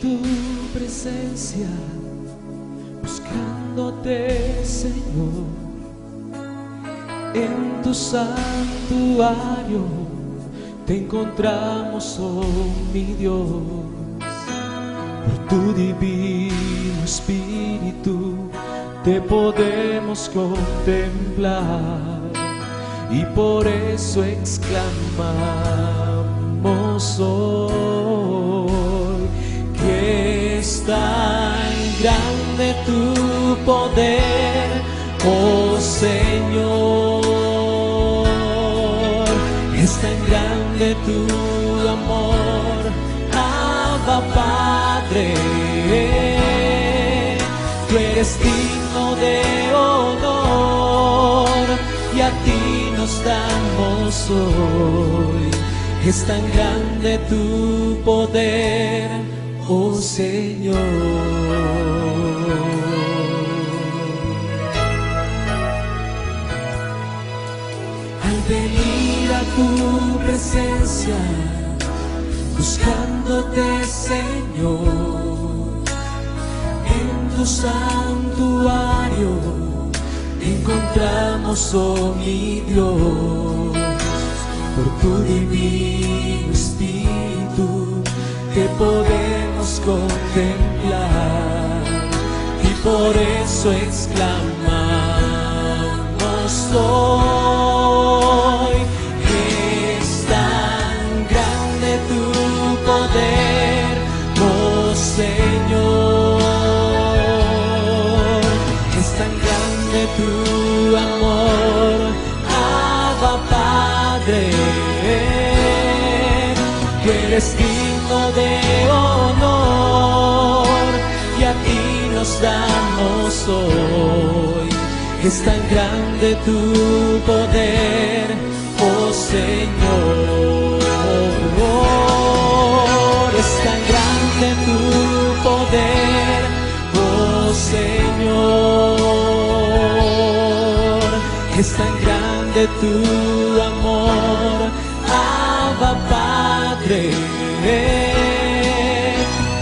tu presencia, buscándote, Señor, en tu santuario te encontramos, oh mi Dios. Por tu divino Espíritu te podemos contemplar, y por eso exclamamos hoy que es tan grande tu poder, oh Señor. Es tan grande tu amor, Abba Padre. Tú eres digno de honor y a ti nos damos hoy. Es tan grande tu poder, oh Señor. Al venir a tu presencia, buscándote, Señor, en tu santuario te encontramos, oh mi Dios. Por tu divino Espíritu te podemos contemplar, y por eso exclamamos hoy que es tan grande tu poder, oh Señor. Es tan grande tu amor, Abba Padre. Tú eres digno de honor y a ti nos damos hoy. Es tan grande tu poder, oh Señor. Es tan grande tu poder, oh Señor. Es tan grande tu amor, Abba Padre.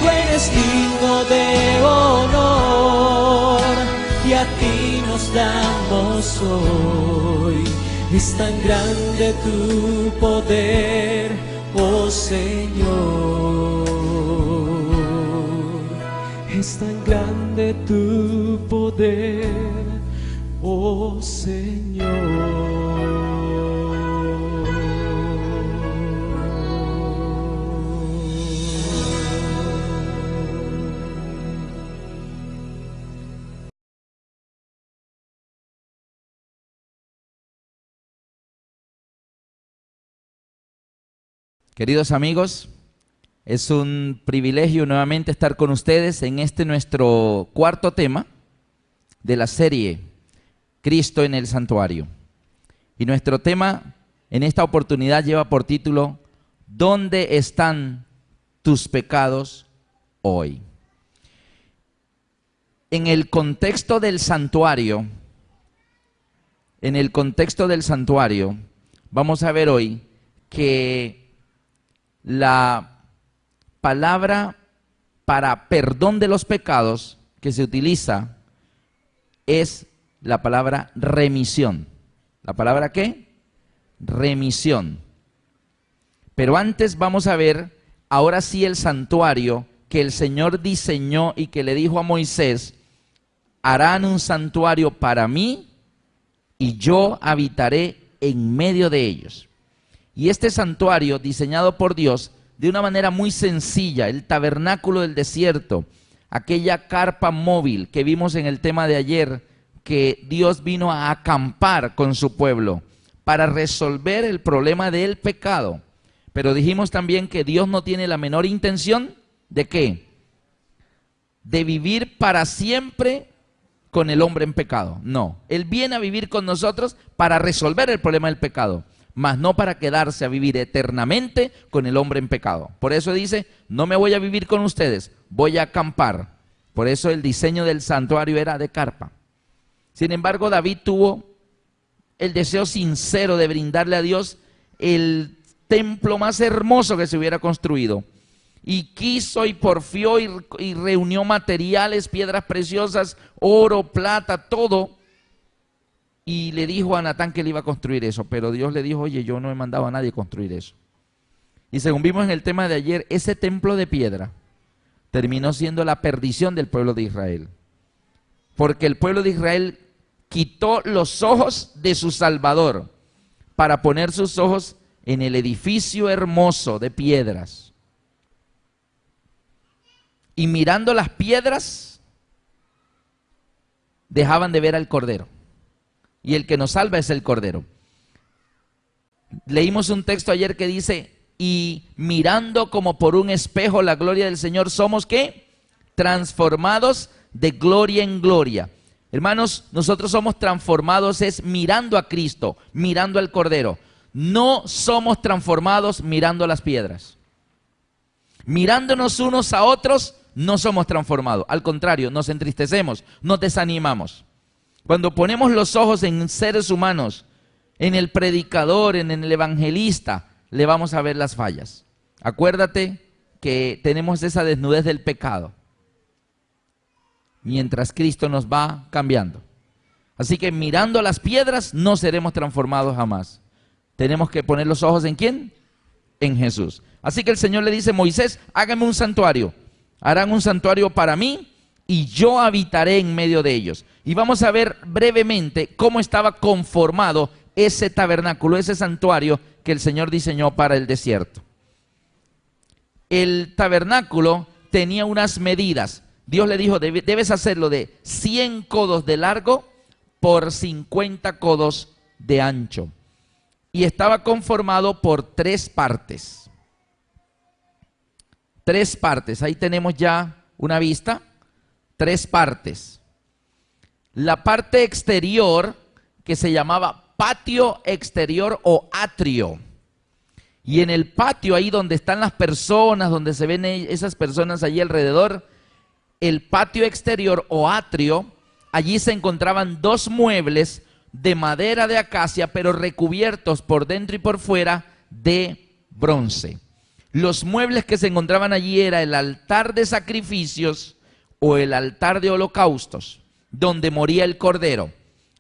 Tú eres digno de honor y a ti nos damos hoy. Es tan grande tu poder, oh Señor. Es tan grande tu poder, oh Señor. Queridos amigos, es un privilegio nuevamente estar con ustedes en este nuestro cuarto tema de la serie Cristo en el Santuario. Y nuestro tema en esta oportunidad lleva por título ¿Dónde están tus pecados hoy? En el contexto del santuario, vamos a ver hoy que la palabra para perdón de los pecados que se utiliza es la palabra remisión. ¿La palabra qué? Remisión. Pero antes vamos a ver, ahora sí, el santuario que el Señor diseñó y que le dijo a Moisés: harán un santuario para mí y yo habitaré en medio de ellos. Y este santuario, diseñado por Dios de una manera muy sencilla, el tabernáculo del desierto, aquella carpa móvil que vimos en el tema de ayer, que Dios vino a acampar con su pueblo para resolver el problema del pecado. Pero dijimos también que Dios no tiene la menor intención ¿de qué? De vivir para siempre con el hombre en pecado. No, Él viene a vivir con nosotros para resolver el problema del pecado, mas no para quedarse a vivir eternamente con el hombre en pecado. Por eso dice, no me voy a vivir con ustedes, voy a acampar. Por eso el diseño del santuario era de carpa. Sin embargo, David tuvo el deseo sincero de brindarle a Dios el templo más hermoso que se hubiera construido. y quiso y porfió y reunió materiales, piedras preciosas, oro, plata, todo. Y le dijo a Natán que él iba a construir eso, pero Dios le dijo, oye, yo no he mandado a nadie a construir eso. Y según vimos en el tema de ayer, ese templo de piedra terminó siendo la perdición del pueblo de Israel. Porque el pueblo de Israel quitó los ojos de su Salvador para poner sus ojos en el edificio hermoso de piedras. Y mirando las piedras, dejaban de ver al Cordero. Y el que nos salva es el Cordero. Leímos un texto ayer que dice, y mirando como por un espejo la gloria del Señor, somos ¿qué? Transformados de gloria en gloria. Hermanos, nosotros somos transformados es mirando a Cristo, mirando al Cordero. No somos transformados mirando las piedras. Mirándonos unos a otros, no somos transformados. Al contrario, nos entristecemos, nos desanimamos. Cuando ponemos los ojos en seres humanos, en el predicador, en el evangelista, le vamos a ver las fallas. Acuérdate que tenemos esa desnudez del pecado, mientras Cristo nos va cambiando. Así que mirando las piedras no seremos transformados jamás. Tenemos que poner los ojos ¿en quién? En Jesús. Así que el Señor le dice, Moisés, hágame un santuario. Harán un santuario para mí y yo habitaré en medio de ellos. Y vamos a ver brevemente cómo estaba conformado ese tabernáculo, ese santuario que el Señor diseñó para el desierto. El tabernáculo tenía unas medidas. Dios le dijo, debes hacerlo de 100 codos de largo por 50 codos de ancho. Y estaba conformado por 3 partes. 3 partes, ahí tenemos ya una vista. 3 partes. La parte exterior, que se llamaba patio exterior o atrio. Y en el patio, ahí donde están las personas, donde se ven esas personas allí alrededor, el patio exterior o atrio, allí se encontraban 2 muebles de madera de acacia, pero recubiertos por dentro y por fuera de bronce. Los muebles que se encontraban allí era el altar de sacrificios o el altar de holocaustos, donde moría el Cordero,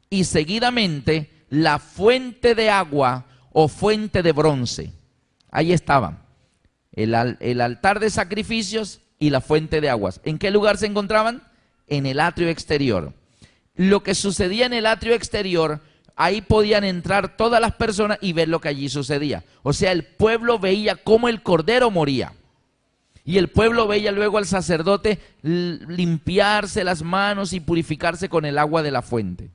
y seguidamente la fuente de agua o fuente de bronce. Ahí estaban el altar de sacrificios y la fuente de aguas. ¿En qué lugar se encontraban? En el atrio exterior. Lo que sucedía en el atrio exterior, ahí podían entrar todas las personas y ver lo que allí sucedía. O sea, el pueblo veía cómo el Cordero moría. Y el pueblo veía luego al sacerdote limpiarse las manos y purificarse con el agua de la fuente.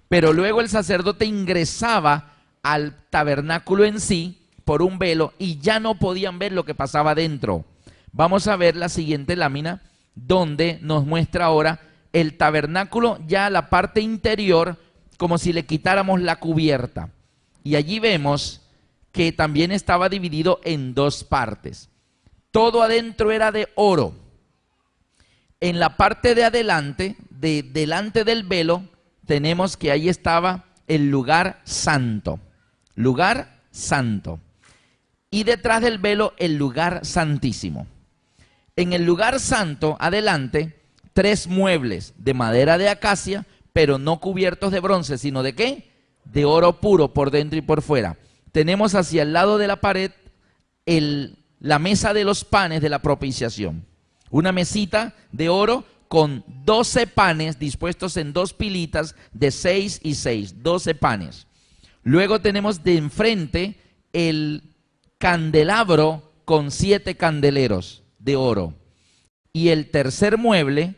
Pero luego el sacerdote ingresaba al tabernáculo en sí por un velo y ya no podían ver lo que pasaba dentro. Vamos a ver la siguiente lámina donde nos muestra ahora el tabernáculo, ya la parte interior, como si le quitáramos la cubierta. Y allí vemos que también estaba dividido en 2 partes. Todo adentro era de oro. En la parte de adelante, delante del velo, tenemos que ahí estaba el lugar santo. Lugar santo. Y detrás del velo, el lugar santísimo. En el lugar santo, adelante, 3 muebles de madera de acacia, pero no cubiertos de bronce, sino ¿de qué? De oro puro por dentro y por fuera. Tenemos hacia el lado de la pared la mesa de los panes de la propiciación. Una mesita de oro con 12 panes dispuestos en 2 pilitas de 6 y 6, 12 panes. Luego tenemos de enfrente el candelabro con 7 candeleros de oro. Y el tercer mueble,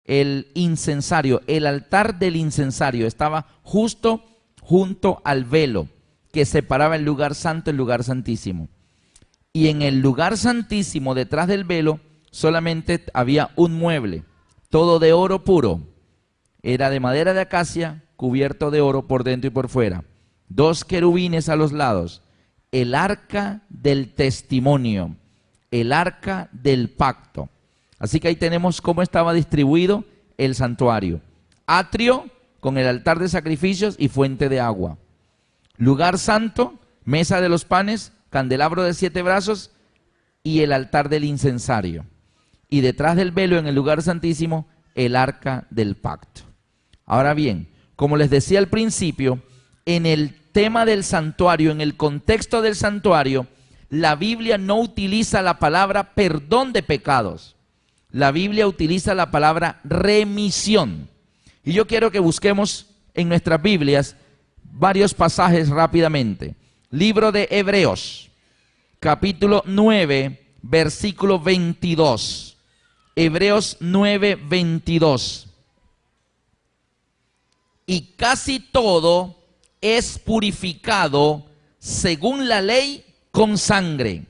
el incensario, el altar del incensario, estaba justo junto al velo que separaba el lugar santo y el lugar santísimo. Y en el lugar santísimo, detrás del velo, solamente había un mueble, todo de oro puro. Era de madera de acacia, cubierto de oro por dentro y por fuera. 2 querubines a los lados. El arca del testimonio, el arca del pacto. Así que ahí tenemos cómo estaba distribuido el santuario. Atrio con el altar de sacrificios y fuente de agua. Lugar santo, mesa de los panes, candelabro de 7 brazos y el altar del incensario. Y detrás del velo, en el lugar santísimo, el arca del pacto. Ahora bien, como les decía al principio, en el tema del santuario, en el contexto del santuario, la Biblia no utiliza la palabra perdón de pecados. La Biblia utiliza la palabra remisión. Y yo quiero que busquemos en nuestras Biblias varios pasajes rápidamente. Libro de Hebreos, capítulo 9, versículo 22. Hebreos 9, 22. Y casi todo es purificado según la ley con sangre,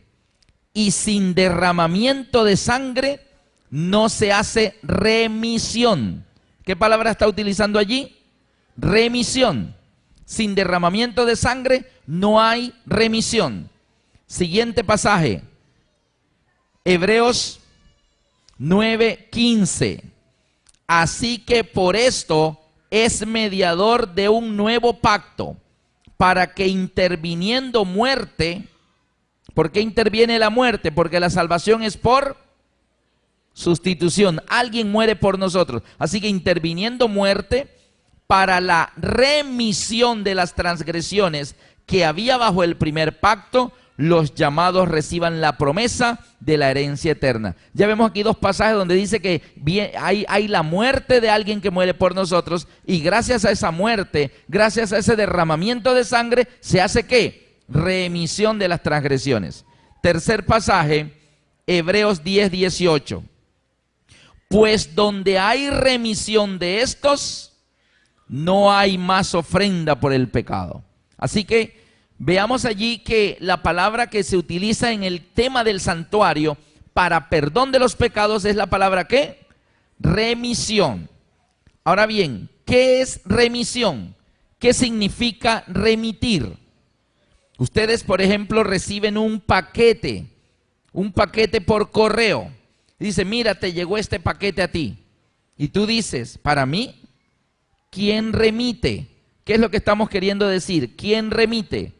y sin derramamiento de sangre no se hace remisión. ¿Qué palabra está utilizando allí? Remisión. Sin derramamiento de sangre no hay remisión. Siguiente pasaje. Hebreos 9:15. Así que por esto es mediador de un nuevo pacto, para que interviniendo muerte. ¿Por qué interviene la muerte? Porque la salvación es por sustitución. Alguien muere por nosotros. Así que interviniendo muerte, para la remisión de las transgresiones que había bajo el primer pacto, los llamados reciban la promesa de la herencia eterna. Ya vemos aquí dos pasajes donde dice que hay la muerte de alguien que muere por nosotros, y gracias a esa muerte, gracias a ese derramamiento de sangre, se hace ¿qué? Remisión de las transgresiones. Tercer pasaje, Hebreos 10:18. Pues donde hay remisión de estos, no hay más ofrenda por el pecado. Así que veamos allí que la palabra que se utiliza en el tema del santuario para perdón de los pecados es la palabra ¿qué? Remisión. Ahora bien, ¿qué es remisión? ¿Qué significa remitir? Ustedes, por ejemplo, reciben un paquete por correo. Dice, mira, te llegó este paquete a ti. Y tú dices, ¿para mí? ¿Quién remite? ¿Qué es lo que estamos queriendo decir? ¿Quién remite?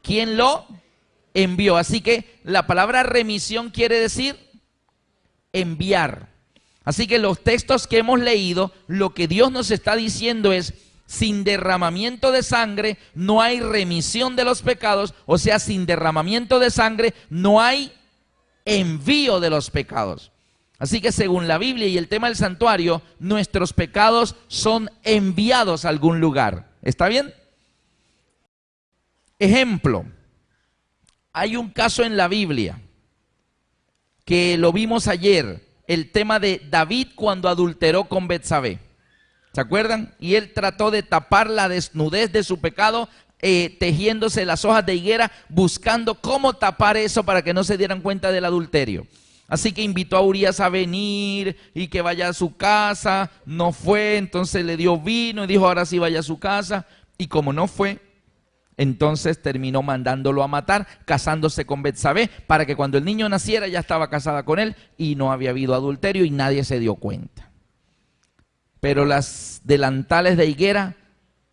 ¿Quién lo envió? Así que la palabra remisión quiere decir enviar. Así que los textos que hemos leído, lo que Dios nos está diciendo es, sin derramamiento de sangre no hay remisión de los pecados, o sea, sin derramamiento de sangre no hay envío de los pecados. Así que según la Biblia y el tema del santuario, nuestros pecados son enviados a algún lugar. ¿Está bien? Ejemplo, hay un caso en la Biblia que lo vimos ayer, el tema de David cuando adulteró con Betsabé. ¿Se acuerdan? Y él trató de tapar la desnudez de su pecado, tejiéndose las hojas de higuera, buscando cómo tapar eso para que no se dieran cuenta del adulterio. Así que invitó a Urías a venir y que vaya a su casa. No fue, entonces le dio vino y dijo, ahora sí vaya a su casa. Y como no fue, entonces terminó mandándolo a matar, casándose con Betsabé, para que cuando el niño naciera ya estaba casada con él y no había habido adulterio y nadie se dio cuenta. Pero las delantales de higuera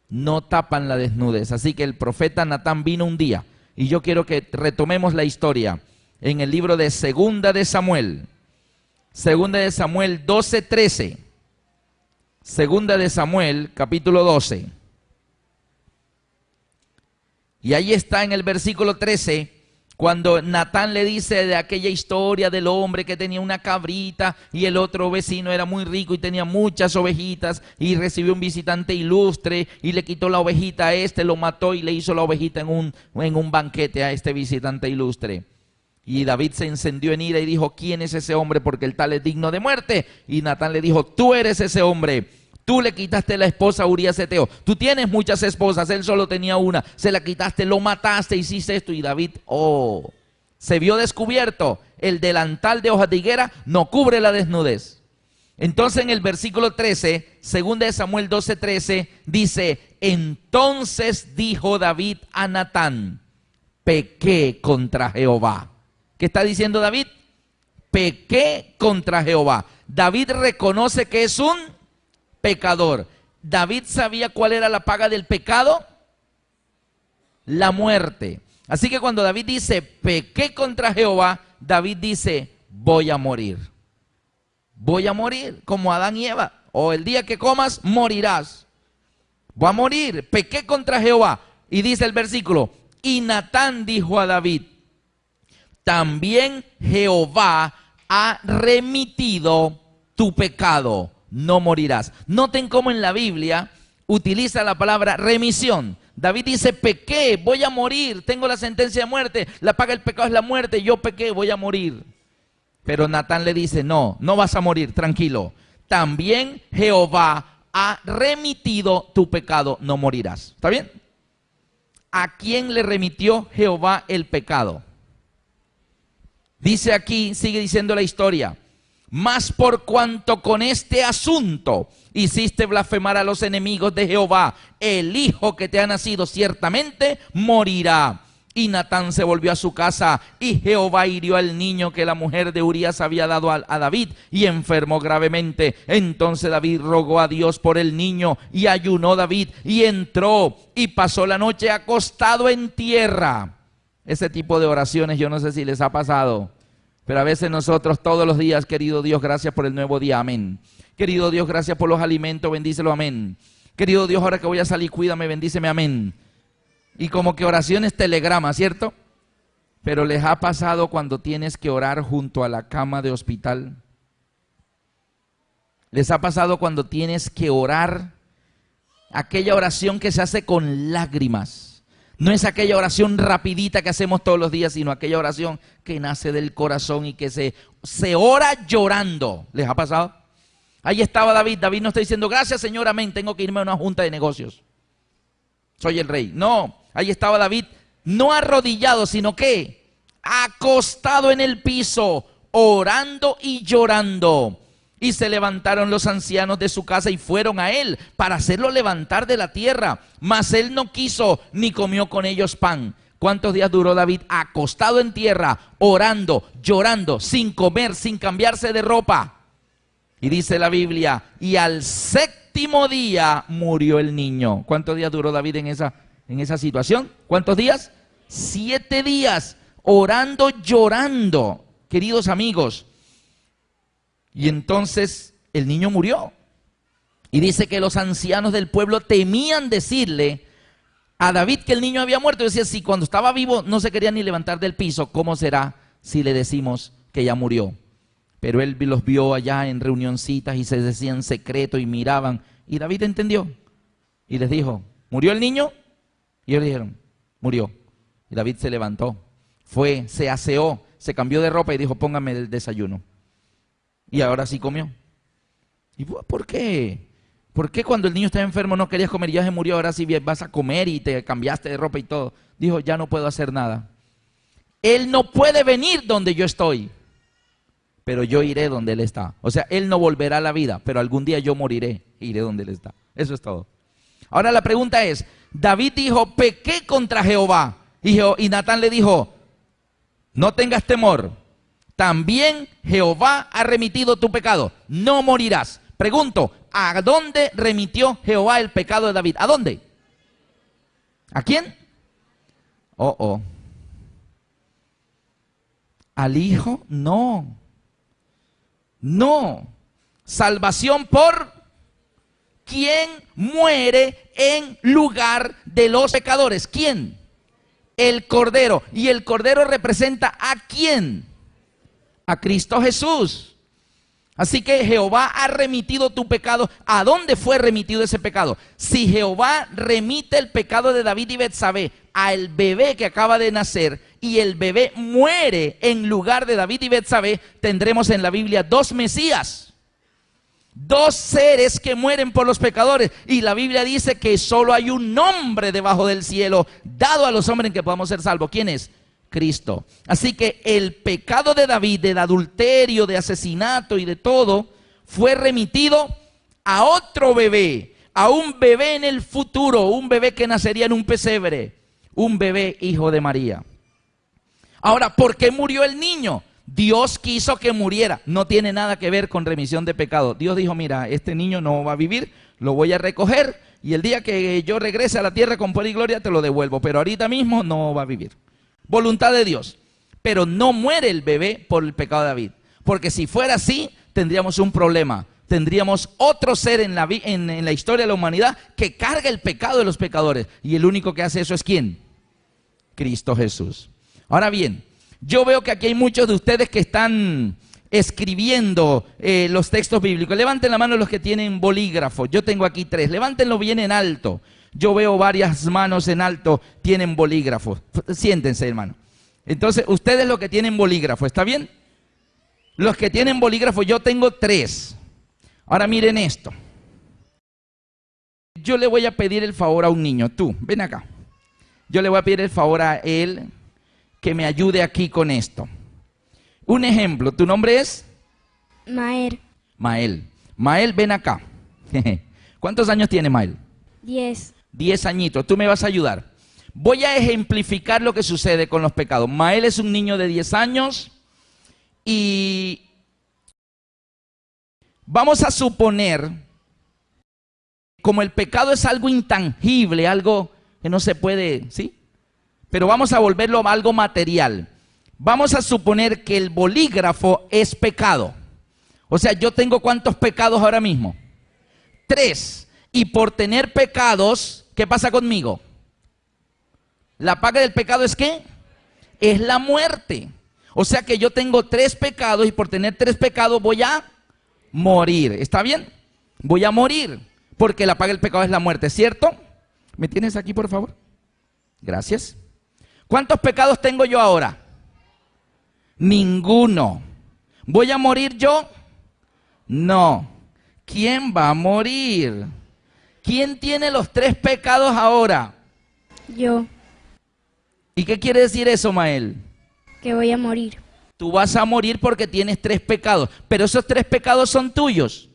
no tapan la desnudez. Así que el profeta Natán vino un día, y yo quiero que retomemos la historia en el libro de Segunda de Samuel. Segunda de Samuel 12:13. Segunda de Samuel, capítulo 12. Y ahí está en el versículo 13, cuando Natán le dice de aquella historia del hombre que tenía una cabrita y el otro vecino era muy rico y tenía muchas ovejitas y recibió un visitante ilustre y le quitó la ovejita a este, lo mató y le hizo la ovejita en un banquete a este visitante ilustre. Y David se encendió en ira y dijo, ¿quién es ese hombre? Porque el tal es digno de muerte. Y Natán le dijo, tú eres ese hombre. Tú le quitaste la esposa a Urías Eteo. Tú tienes muchas esposas, él solo tenía una. Se la quitaste, lo mataste, hiciste esto. Y David, se vio descubierto. El delantal de hojas de higuera no cubre la desnudez. Entonces en el versículo 13, segunda de Samuel 12:13, dice, entonces dijo David a Natán, pequé contra Jehová. ¿Qué está diciendo David? Pequé contra Jehová. David reconoce que es un pecador. David sabía cuál era la paga del pecado, la muerte. Así que cuando David dice pequé contra Jehová, David dice, voy a morir. Voy a morir como Adán y Eva. O el día que comas, morirás. Voy a morir. Pequé contra Jehová. Y dice el versículo, y Natán dijo a David, también Jehová ha remitido tu pecado, no morirás. Noten cómo en la Biblia utiliza la palabra remisión. David dice, pequé, voy a morir, tengo la sentencia de muerte, la paga del pecado es la muerte, yo pequé, voy a morir. Pero Natán le dice, no, no vas a morir, tranquilo. También Jehová ha remitido tu pecado, no morirás. ¿Está bien? ¿A quién le remitió Jehová el pecado? Dice aquí, sigue diciendo la historia, mas por cuanto con este asunto hiciste blasfemar a los enemigos de Jehová, el hijo que te ha nacido ciertamente morirá. Y Natán se volvió a su casa, y Jehová hirió al niño que la mujer de Urías había dado a David, y enfermó gravemente. Entonces David rogó a Dios por el niño, y ayunó David, y entró, y pasó la noche acostado en tierra. Ese tipo de oraciones yo no sé si les ha pasado, pero a veces nosotros todos los días, querido Dios, gracias por el nuevo día, amén. Querido Dios, gracias por los alimentos, bendícelo, amén. Querido Dios, ahora que voy a salir, cuídame, bendíceme, amén. Y como que oraciones telegrama, ¿cierto? Pero les ha pasado cuando tienes que orar junto a la cama de hospital. Les ha pasado cuando tienes que orar aquella oración que se hace con lágrimas. No es aquella oración rapidita que hacemos todos los días, sino aquella oración que nace del corazón y que se ora llorando. ¿Les ha pasado? Ahí estaba David. David no está diciendo, gracias Señor, amén, tengo que irme a una junta de negocios. Soy el rey. No, ahí estaba David, no arrodillado, sino que acostado en el piso, orando y llorando. Y se levantaron los ancianos de su casa y fueron a él para hacerlo levantar de la tierra. Mas él no quiso ni comió con ellos pan. ¿Cuántos días duró David acostado en tierra, orando, llorando, sin comer, sin cambiarse de ropa? Y dice la Biblia, y al séptimo día murió el niño. ¿Cuántos días duró David en esa situación? ¿Cuántos días? 7 días, orando, llorando, queridos amigos. Y entonces el niño murió. Y dice que los ancianos del pueblo temían decirle a David que el niño había muerto. Y decía, si cuando estaba vivo no se quería ni levantar del piso, ¿cómo será si le decimos que ya murió? Pero él los vio allá en reunioncitas y se decían secreto y miraban. Y David entendió y les dijo, ¿murió el niño? Y ellos dijeron, murió. Y David se levantó, fue, se aseó, se cambió de ropa y dijo, póngame el desayuno. Y ahora sí comió. ¿Y por qué? ¿Por qué cuando el niño estaba enfermo no querías comer y ya se murió, ahora sí vas a comer y te cambiaste de ropa y todo? Dijo, ya no puedo hacer nada. Él no puede venir donde yo estoy, pero yo iré donde él está. O sea, él no volverá a la vida, pero algún día yo moriré e iré donde él está. Eso es todo. Ahora la pregunta es, David dijo, pequé contra Jehová. Y Natán le dijo, no tengas temor. También Jehová ha remitido tu pecado, no morirás. Pregunto, ¿a dónde remitió Jehová el pecado de David? ¿A dónde? ¿A quién? ¿Al hijo? No. No. Salvación por quien muere en lugar de los pecadores. ¿Quién? El Cordero. ¿Y el Cordero representa a quién? A Cristo Jesús. Así que Jehová ha remitido tu pecado. ¿A dónde fue remitido ese pecado? Si Jehová remite el pecado de David y Betsabé al bebé que acaba de nacer y el bebé muere en lugar de David y Betsabé, tendremos en la Biblia 2 Mesías, 2 seres que mueren por los pecadores. Y la Biblia dice que solo hay un nombre debajo del cielo dado a los hombres en que podamos ser salvos. ¿Quién es? Cristo. Así que el pecado de David, del adulterio, de asesinato y de todo, fue remitido a otro bebé, a un bebé en el futuro, un bebé que nacería en un pesebre, un bebé hijo de María. Ahora, ¿por qué murió el niño? Dios quiso que muriera. No tiene nada que ver con remisión de pecado. Dios dijo, mira, este niño no va a vivir, lo voy a recoger y el día que yo regrese a la tierra con poder y gloria te lo devuelvo, pero ahorita mismo no va a vivir. Voluntad de Dios. pero no muere el bebé por el pecado de David. Porque si fuera así, tendríamos un problema. Tendríamos otro ser en la historia de la humanidad que carga el pecado de los pecadores. Y el único que hace eso es ¿quién? Cristo Jesús. Ahora bien, yo veo que aquí hay muchos de ustedes que están escribiendo los textos bíblicos. Levanten la mano los que tienen bolígrafo. Yo tengo aquí 3. Levántenlo bien en alto. Yo veo varias manos en alto tienen bolígrafo. Siéntense, hermano. Entonces, ustedes los que tienen bolígrafo, ¿está bien? Los que tienen bolígrafo, yo tengo 3. Ahora miren esto. Yo le voy a pedir el favor a un niño. Tú, ven acá. Yo le voy a pedir el favor a él que me ayude aquí con esto. Un ejemplo, ¿tu nombre es? Mael. Mael. Mael, ven acá. ¿Cuántos años tiene Mael? 10. 10 añitos. Tú me vas a ayudar. Voy a ejemplificar lo que sucede con los pecados. Mael es un niño de 10 años y vamos a suponer, como el pecado es algo intangible, algo que no se puede, ¿sí? Pero vamos a volverlo algo material. Vamos a suponer que el bolígrafo es pecado. O sea, yo tengo ¿cuántos pecados ahora mismo? 3. Y por tener pecados, ¿qué pasa conmigo? La paga del pecado es ¿qué? Es la muerte. O sea que yo tengo 3 pecados y por tener 3 pecados voy a morir. ¿Está bien? Voy a morir porque la paga del pecado es la muerte, ¿cierto? ¿Me tienes aquí, por favor? Gracias. ¿Cuántos pecados tengo yo ahora? Ninguno. ¿Voy a morir yo? No. ¿Quién va a morir? ¿Quién tiene los 3 pecados ahora? Yo, ¿Y qué quiere decir eso, Mael? que voy a morir. Tú vas a morir porque tienes 3 pecados. Pero esos 3 pecados son tuyos.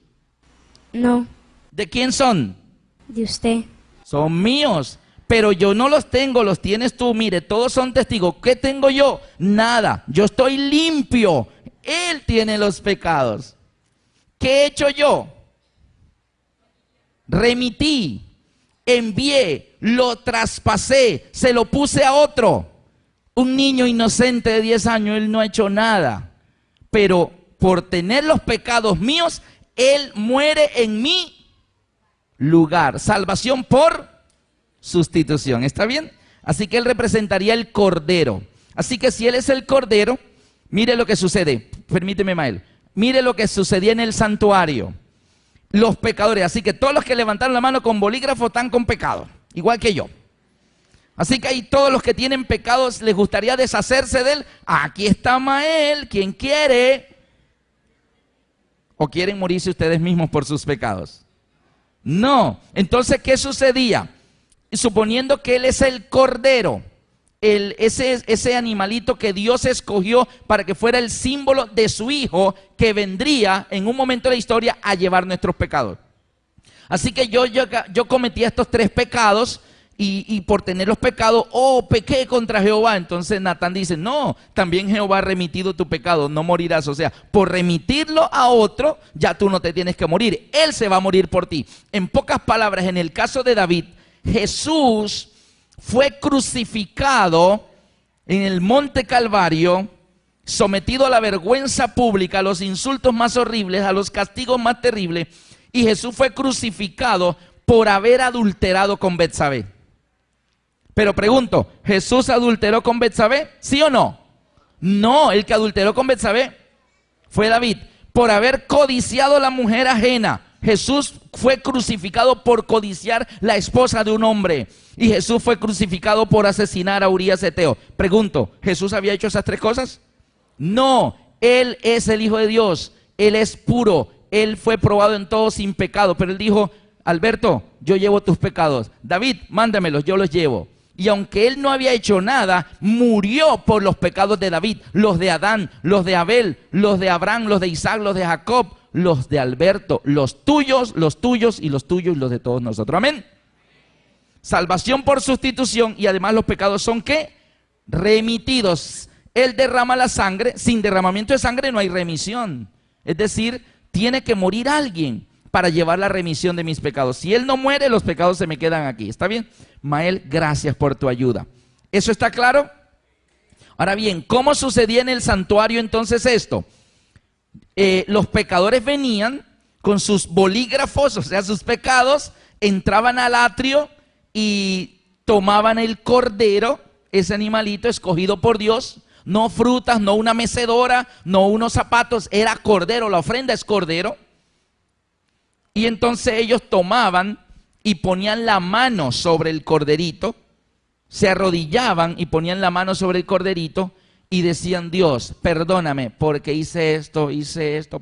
No, ¿De quién son? de usted. Son míos. Pero yo no los tengo, los tienes tú. Mire, todos son testigos. ¿Qué tengo yo? Nada. Yo estoy limpio. Él tiene los pecados. ¿Qué he hecho yo? Remití, envié, lo traspasé, se lo puse a otro. Un niño inocente de 10 años, él no ha hecho nada. Pero por tener los pecados míos, él muere en mi lugar. Salvación por sustitución. ¿Está bien? Así que él representaría el cordero. Así que si él es el cordero, mire lo que sucede. Permíteme, Mael. Mire lo que sucedía en el santuario. Los pecadores. Así que todos los que levantaron la mano con bolígrafo están con pecado. Igual que yo. Así que ahí todos los que tienen pecados les gustaría deshacerse de él. Aquí está Mael. ¿Quién quiere? ¿O quieren morirse ustedes mismos por sus pecados? No. Entonces, ¿qué sucedía? Suponiendo que él es el cordero, ese animalito que Dios escogió para que fuera el símbolo de su hijo que vendría en un momento de la historia a llevar nuestros pecados. Así que yo cometía estos 3 pecados y por tener los pecados, pequé contra Jehová. Entonces Natán dice, no, también Jehová ha remitido tu pecado, no morirás. O sea, por remitirlo a otro, ya tú no te tienes que morir, él se va a morir por ti. En pocas palabras, en el caso de David, Jesús fue crucificado en el monte Calvario, sometido a la vergüenza pública, a los insultos más horribles, a los castigos más terribles, y Jesús fue crucificado por haber adulterado con Betsabé. Pero pregunto, ¿Jesús adulteró con Betsabé? ¿Sí o no? No, el que adulteró con Betsabé fue David, por haber codiciado la mujer ajena. Jesús fue crucificado por codiciar la esposa de un hombre. Y Jesús fue crucificado por asesinar a Urías Eteo. Pregunto, ¿Jesús había hecho esas 3 cosas? No, Él es el Hijo de Dios. Él es puro. Él fue probado en todo sin pecado. Pero Él dijo, Alberto, yo llevo tus pecados. David, mándamelos, yo los llevo. Y aunque Él no había hecho nada, murió por los pecados de David, los de Adán, los de Abel, los de Abraham, los de Isaac, los de Jacob, los de Alberto, los tuyos y los tuyos y los de todos nosotros. Amén. Salvación por sustitución, y además los pecados son ¿qué? Remitidos. Él derrama la sangre. Sin derramamiento de sangre no hay remisión. Es decir, tiene que morir alguien para llevar la remisión de mis pecados. Si Él no muere, los pecados se me quedan aquí. ¿Está bien? Mael, gracias por tu ayuda. ¿Eso está claro? Ahora bien, ¿cómo sucedía en el santuario entonces esto? Los pecadores venían con sus bolígrafos, o sea, sus pecados, entraban al atrio y tomaban el cordero, ese animalito escogido por Dios, no frutas, no una mecedora, no unos zapatos, era cordero, la ofrenda es cordero. Y entonces ellos tomaban y ponían la mano sobre el corderito, se arrodillaban y ponían la mano sobre el corderito y decían: Dios, perdóname porque hice esto,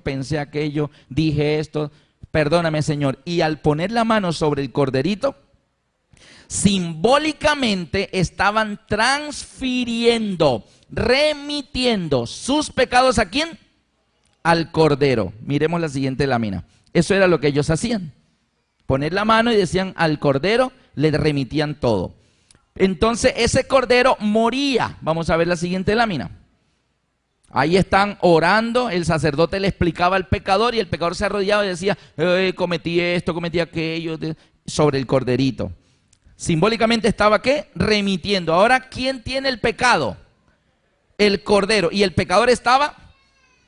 pensé aquello, dije esto, perdóname, Señor. Y al poner la mano sobre el corderito, simbólicamente estaban transfiriendo, remitiendo sus pecados ¿a quién? Al cordero. Miremos la siguiente lámina. Eso era lo que ellos hacían. Poner la mano y decían al cordero, le remitían todo. Entonces ese cordero moría. Vamos a ver la siguiente lámina. Ahí están orando, el sacerdote le explicaba al pecador y el pecador se arrodillaba y decía: cometí esto, cometí aquello, sobre el corderito. Simbólicamente estaba ¿qué? Remitiendo. Ahora, ¿quién tiene el pecado? El cordero. Y el pecador estaba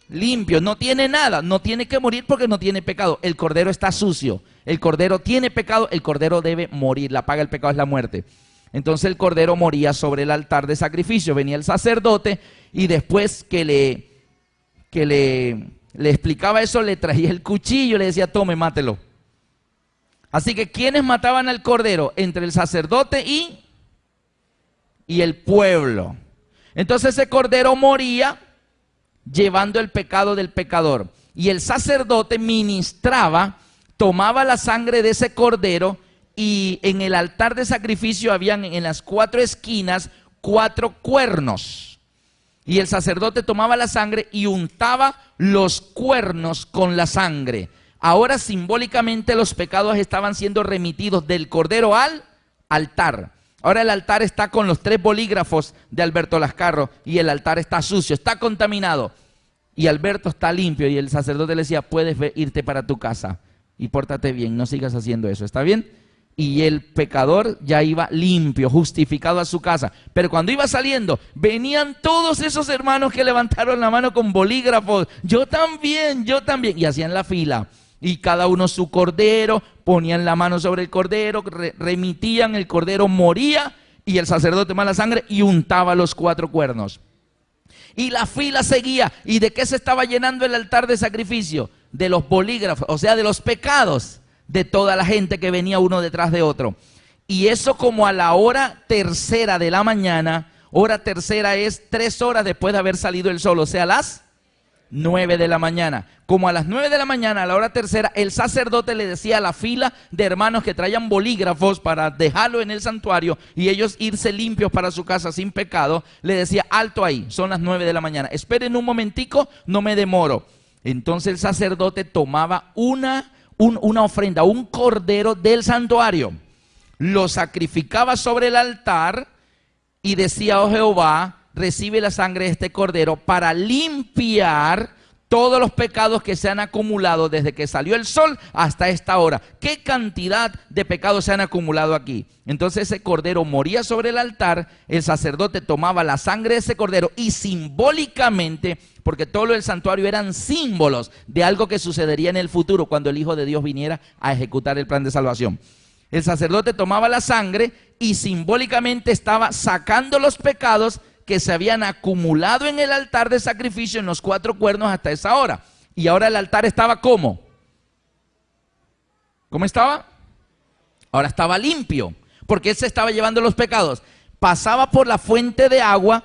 limpio, no tiene nada, no tiene que morir porque no tiene pecado. El cordero está sucio, el cordero tiene pecado, el cordero debe morir. La paga del pecado es la muerte. Entonces el cordero moría sobre el altar de sacrificio. Venía el sacerdote y después que le explicaba eso, le traía el cuchillo y le decía: tome, mátelo. Así que ¿quiénes mataban al cordero? Entre el sacerdote y el pueblo. Entonces ese cordero moría llevando el pecado del pecador. Y el sacerdote ministraba, tomaba la sangre de ese cordero, y en el altar de sacrificio habían en las 4 esquinas 4 cuernos. Y el sacerdote tomaba la sangre y untaba los cuernos con la sangre. Ahora simbólicamente los pecados estaban siendo remitidos del cordero al altar. Ahora el altar está con los 3 bolígrafos de Alberto Lascarro y el altar está sucio, está contaminado. Y Alberto está limpio y el sacerdote le decía: puedes irte para tu casa y pórtate bien, no sigas haciendo eso, ¿está bien? Y el pecador ya iba limpio, justificado a su casa. Pero cuando iba saliendo, venían todos esos hermanos que levantaron la mano con bolígrafos: yo también, y hacían la fila. Y cada uno su cordero, ponían la mano sobre el cordero, remitían, el cordero moría y el sacerdote tomaba la sangre y untaba los 4 cuernos. Y la fila seguía. ¿Y de qué se estaba llenando el altar de sacrificio? De los bolígrafos, o sea, de los pecados de toda la gente que venía uno detrás de otro. Y eso como a la hora tercera de la mañana. Hora tercera es 3 horas después de haber salido el sol, o sea, las 9 de la mañana. Como a las 9 de la mañana, a la hora tercera, el sacerdote le decía a la fila de hermanos que traían bolígrafos para dejarlo en el santuario y ellos irse limpios para su casa sin pecado, le decía: alto ahí, son las 9 de la mañana, esperen un momentico, no me demoro. Entonces el sacerdote tomaba una ofrenda, un cordero del santuario, lo sacrificaba sobre el altar y decía: oh Jehová, recibe la sangre de este cordero para limpiar todos los pecados que se han acumulado desde que salió el sol hasta esta hora. ¿Qué cantidad de pecados se han acumulado aquí? Entonces ese cordero moría sobre el altar, el sacerdote tomaba la sangre de ese cordero y simbólicamente, porque todo lo del santuario eran símbolos de algo que sucedería en el futuro cuando el Hijo de Dios viniera a ejecutar el plan de salvación. El sacerdote tomaba la sangre y simbólicamente estaba sacando los pecados que se habían acumulado en el altar de sacrificio en los 4 cuernos hasta esa hora. Y ahora el altar estaba ¿cómo? ¿Cómo estaba? Ahora estaba limpio, porque él se estaba llevando los pecados. Pasaba por la fuente de agua,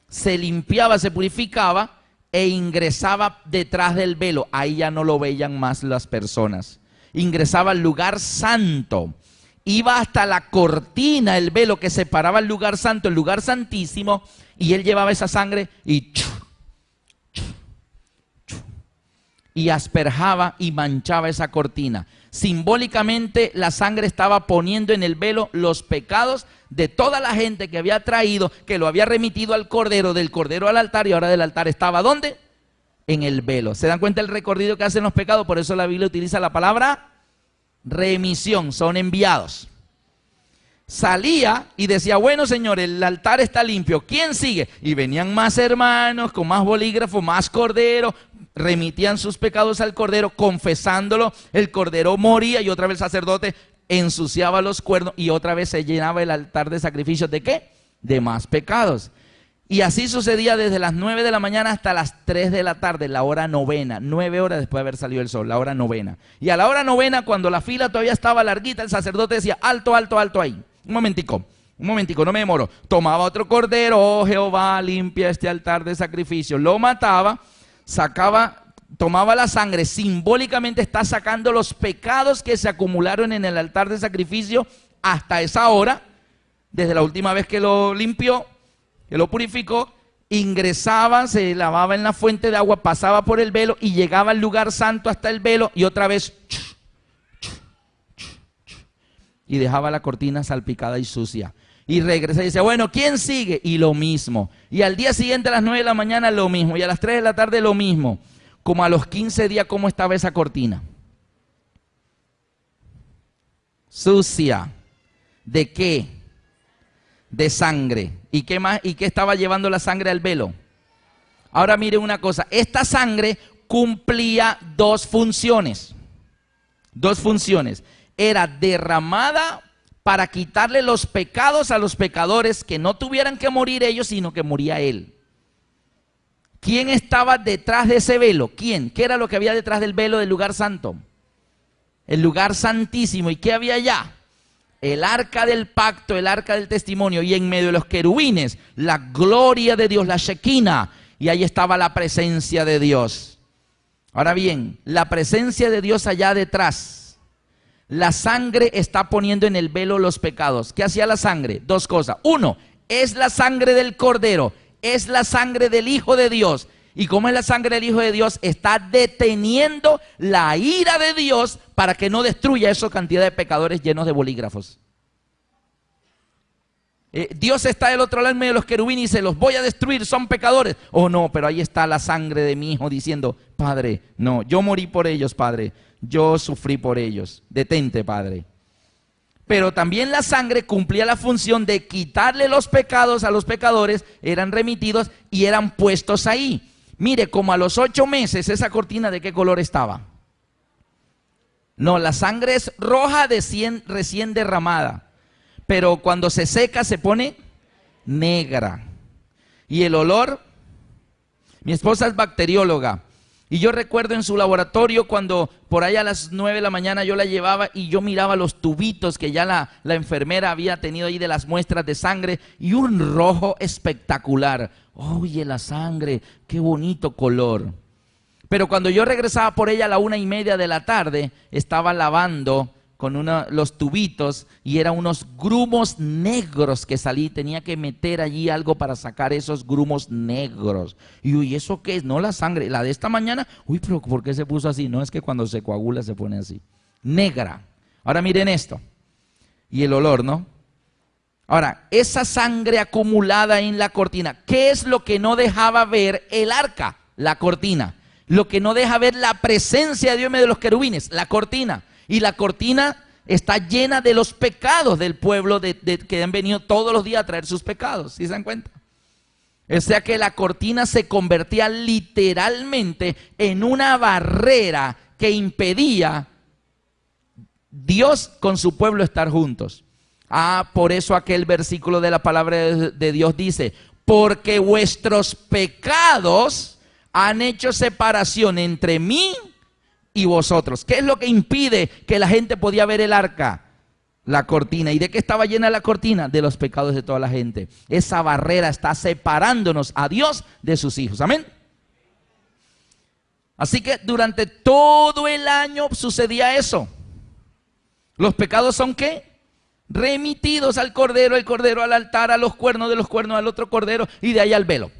se limpiaba, se purificaba e ingresaba detrás del velo. Ahí ya no lo veían más las personas. Ingresaba al lugar santo. Iba hasta la cortina, el velo que separaba el lugar santo, el lugar santísimo, y él llevaba esa sangre y asperjaba y manchaba esa cortina. Simbólicamente la sangre estaba poniendo en el velo los pecados de toda la gente que había traído, que lo había remitido al cordero, del cordero al altar, y ahora del altar estaba ¿dónde? En el velo. ¿Se dan cuenta el recorrido que hacen los pecados? Por eso la Biblia utiliza la palabra remisión, son enviados. salía y decía, bueno, Señor, el altar está limpio, ¿quién sigue? Y venían más hermanos con más bolígrafo, más cordero, remitían sus pecados al cordero, confesándolo, el cordero moría y otra vez el sacerdote ensuciaba los cuernos y otra vez se llenaba el altar de sacrificios. ¿De qué? De más pecados. Y así sucedía desde las 9 de la mañana hasta las 3 de la tarde, la hora novena, 9 horas después de haber salido el sol, la hora novena. Y a la hora novena, cuando la fila todavía estaba larguita, el sacerdote decía, alto, alto, alto ahí. Un momentico, no me demoro. Tomaba otro cordero, oh Jehová, limpia este altar de sacrificio. Lo mataba, tomaba la sangre, simbólicamente está sacando los pecados que se acumularon en el altar de sacrificio hasta esa hora, desde la última vez que lo limpió, que lo purificó, ingresaba, se lavaba en la fuente de agua, pasaba por el velo y llegaba al lugar santo hasta el velo y otra vez y dejaba la cortina salpicada y sucia. Y regresa y dice, bueno, ¿quién sigue? Y lo mismo. Y al día siguiente a las 9 de la mañana lo mismo. Y a las 3 de la tarde lo mismo. Como a los 15 días, ¿cómo estaba esa cortina? Sucia. ¿De qué? De sangre. ¿Y qué más? ¿Y qué estaba llevando la sangre al velo? Ahora mire una cosa. Esta sangre cumplía dos funciones. Dos funciones. Era derramada para quitarle los pecados a los pecadores, que no tuvieran que morir ellos, sino que moría él. ¿Quién estaba detrás de ese velo? ¿Quién? ¿Qué era lo que había detrás del velo del lugar santo? El lugar santísimo. ¿Y qué había allá? El arca del pacto, el arca del testimonio, y en medio de los querubines, la gloria de Dios, la Shekinah, y ahí estaba la presencia de Dios. Ahora bien, la presencia de Dios allá detrás, la sangre está poniendo en el velo los pecados. ¿Qué hacía la sangre? Dos cosas. Uno, es la sangre del Cordero, es la sangre del Hijo de Dios. Y como es la sangre del Hijo de Dios, está deteniendo la ira de Dios para que no destruya esa cantidad de pecadores llenos de bolígrafos. Dios está del otro lado en medio de los querubines y dice, los voy a destruir, son pecadores. Oh no, pero ahí está la sangre de mi Hijo diciendo, Padre, no, yo morí por ellos, Padre, yo sufrí por ellos, detente, Padre. Pero también la sangre cumplía la función de quitarle los pecados a los pecadores, eran remitidos y eran puestos ahí. Mire, como a los 8 meses, esa cortina, ¿de qué color estaba? No, la sangre es roja recién derramada. Pero cuando se seca se pone negra. Y el olor, mi esposa es bacterióloga. Y yo recuerdo en su laboratorio cuando por ahí a las 9 de la mañana yo la llevaba y yo miraba los tubitos que ya la enfermera había tenido ahí de las muestras de sangre y un rojo espectacular. Oye, la sangre, qué bonito color. Pero cuando yo regresaba por ella a la 1:30 de la tarde, estaba lavando con los tubitos y eran unos grumos negros que salí, tenía que meter allí algo para sacar esos grumos negros. Y uy, ¿eso qué es? No la sangre, la de esta mañana, uy, pero ¿por qué se puso así? No, es que cuando se coagula se pone así, negra. Ahora miren esto, y el olor, ¿no? Ahora, esa sangre acumulada en la cortina, ¿qué es lo que no dejaba ver el arca? La cortina. Lo que no deja ver la presencia de Dios en medio de los querubines, la cortina. Y la cortina está llena de los pecados del pueblo que han venido todos los días a traer sus pecados. ¿Sí se dan cuenta? O sea que la cortina se convertía literalmente en una barrera que impedía Dios con su pueblo estar juntos. Por eso aquel versículo de la palabra de Dios dice, porque vuestros pecados han hecho separación entre mí y vosotros. ¿Qué es lo que impide que la gente podía ver el arca? La cortina. ¿Y de qué estaba llena la cortina? De los pecados de toda la gente. Esa barrera está separándonos a Dios de sus hijos. Amén. Así que durante todo el año sucedía eso. Los pecados son ¿qué? Remitidos al cordero, el cordero al altar, a los cuernos, de los cuernos al otro cordero y de ahí al velo.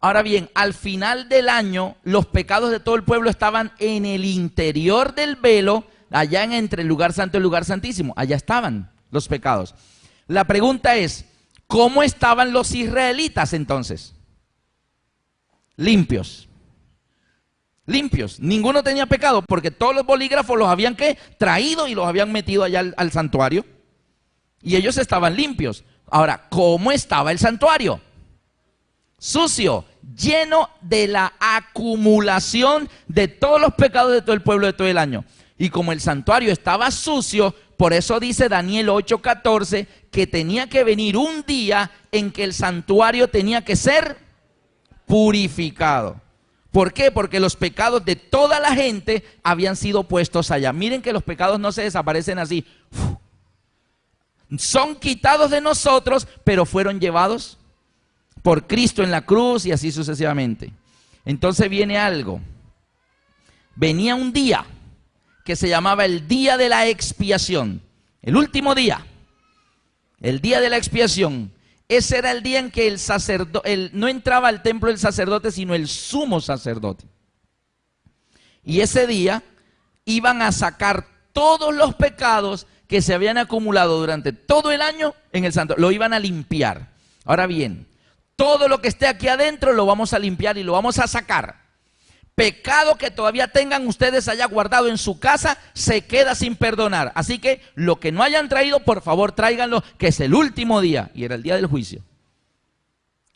Ahora bien, al final del año, los pecados de todo el pueblo estaban en el interior del velo, allá entre el lugar santo y el lugar santísimo. Allá estaban los pecados. La pregunta es, ¿cómo estaban los israelitas entonces? Limpios. Limpios. Ninguno tenía pecado porque todos los bolígrafos los habían ¿qué? Traído y los habían metido allá al santuario. Y ellos estaban limpios. Ahora, ¿cómo estaba el santuario? Sucio, lleno de la acumulación de todos los pecados de todo el pueblo de todo el año. Y como el santuario estaba sucio, por eso dice Daniel 8:14 que tenía que venir un día en que el santuario tenía que ser purificado. ¿Por qué? Porque los pecados de toda la gente habían sido puestos allá. Miren que los pecados no se desaparecen así. Son quitados de nosotros, pero fueron llevados por Cristo en la cruz y así sucesivamente. Entonces viene algo. Venía un día que se llamaba el día de la expiación. El último día. El día de la expiación. Ese era el día en que el sacerdote, no entraba al templo el sacerdote, sino el sumo sacerdote. Y ese día iban a sacar todos los pecados que se habían acumulado durante todo el año en el santuario. Lo iban a limpiar. Ahora bien, todo lo que esté aquí adentro lo vamos a limpiar y lo vamos a sacar. Pecado que todavía tengan ustedes allá guardado en su casa se queda sin perdonar. Así que lo que no hayan traído, por favor tráiganlo, que es el último día y era el día del juicio.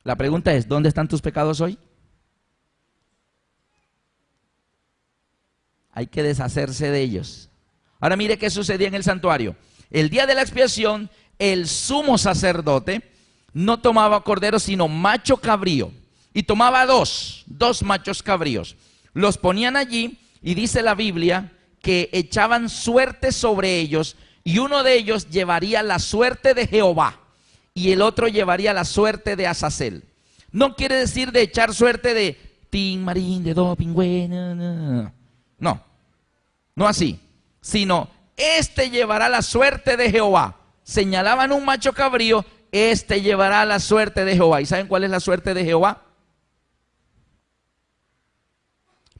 La pregunta es, ¿dónde están tus pecados hoy? Hay que deshacerse de ellos. Ahora mire qué sucedía en el santuario. El día de la expiación, el sumo sacerdote no tomaba cordero, sino macho cabrío. Y tomaba dos machos cabríos. Los ponían allí y dice la Biblia que echaban suerte sobre ellos y uno de ellos llevaría la suerte de Jehová y el otro llevaría la suerte de Azazel. No quiere decir de echar suerte de tin, marín, de do, pingüe, no así, sino este llevará la suerte de Jehová. Señalaban un macho cabrío, este llevará la suerte de Jehová. ¿Y saben cuál es la suerte de Jehová?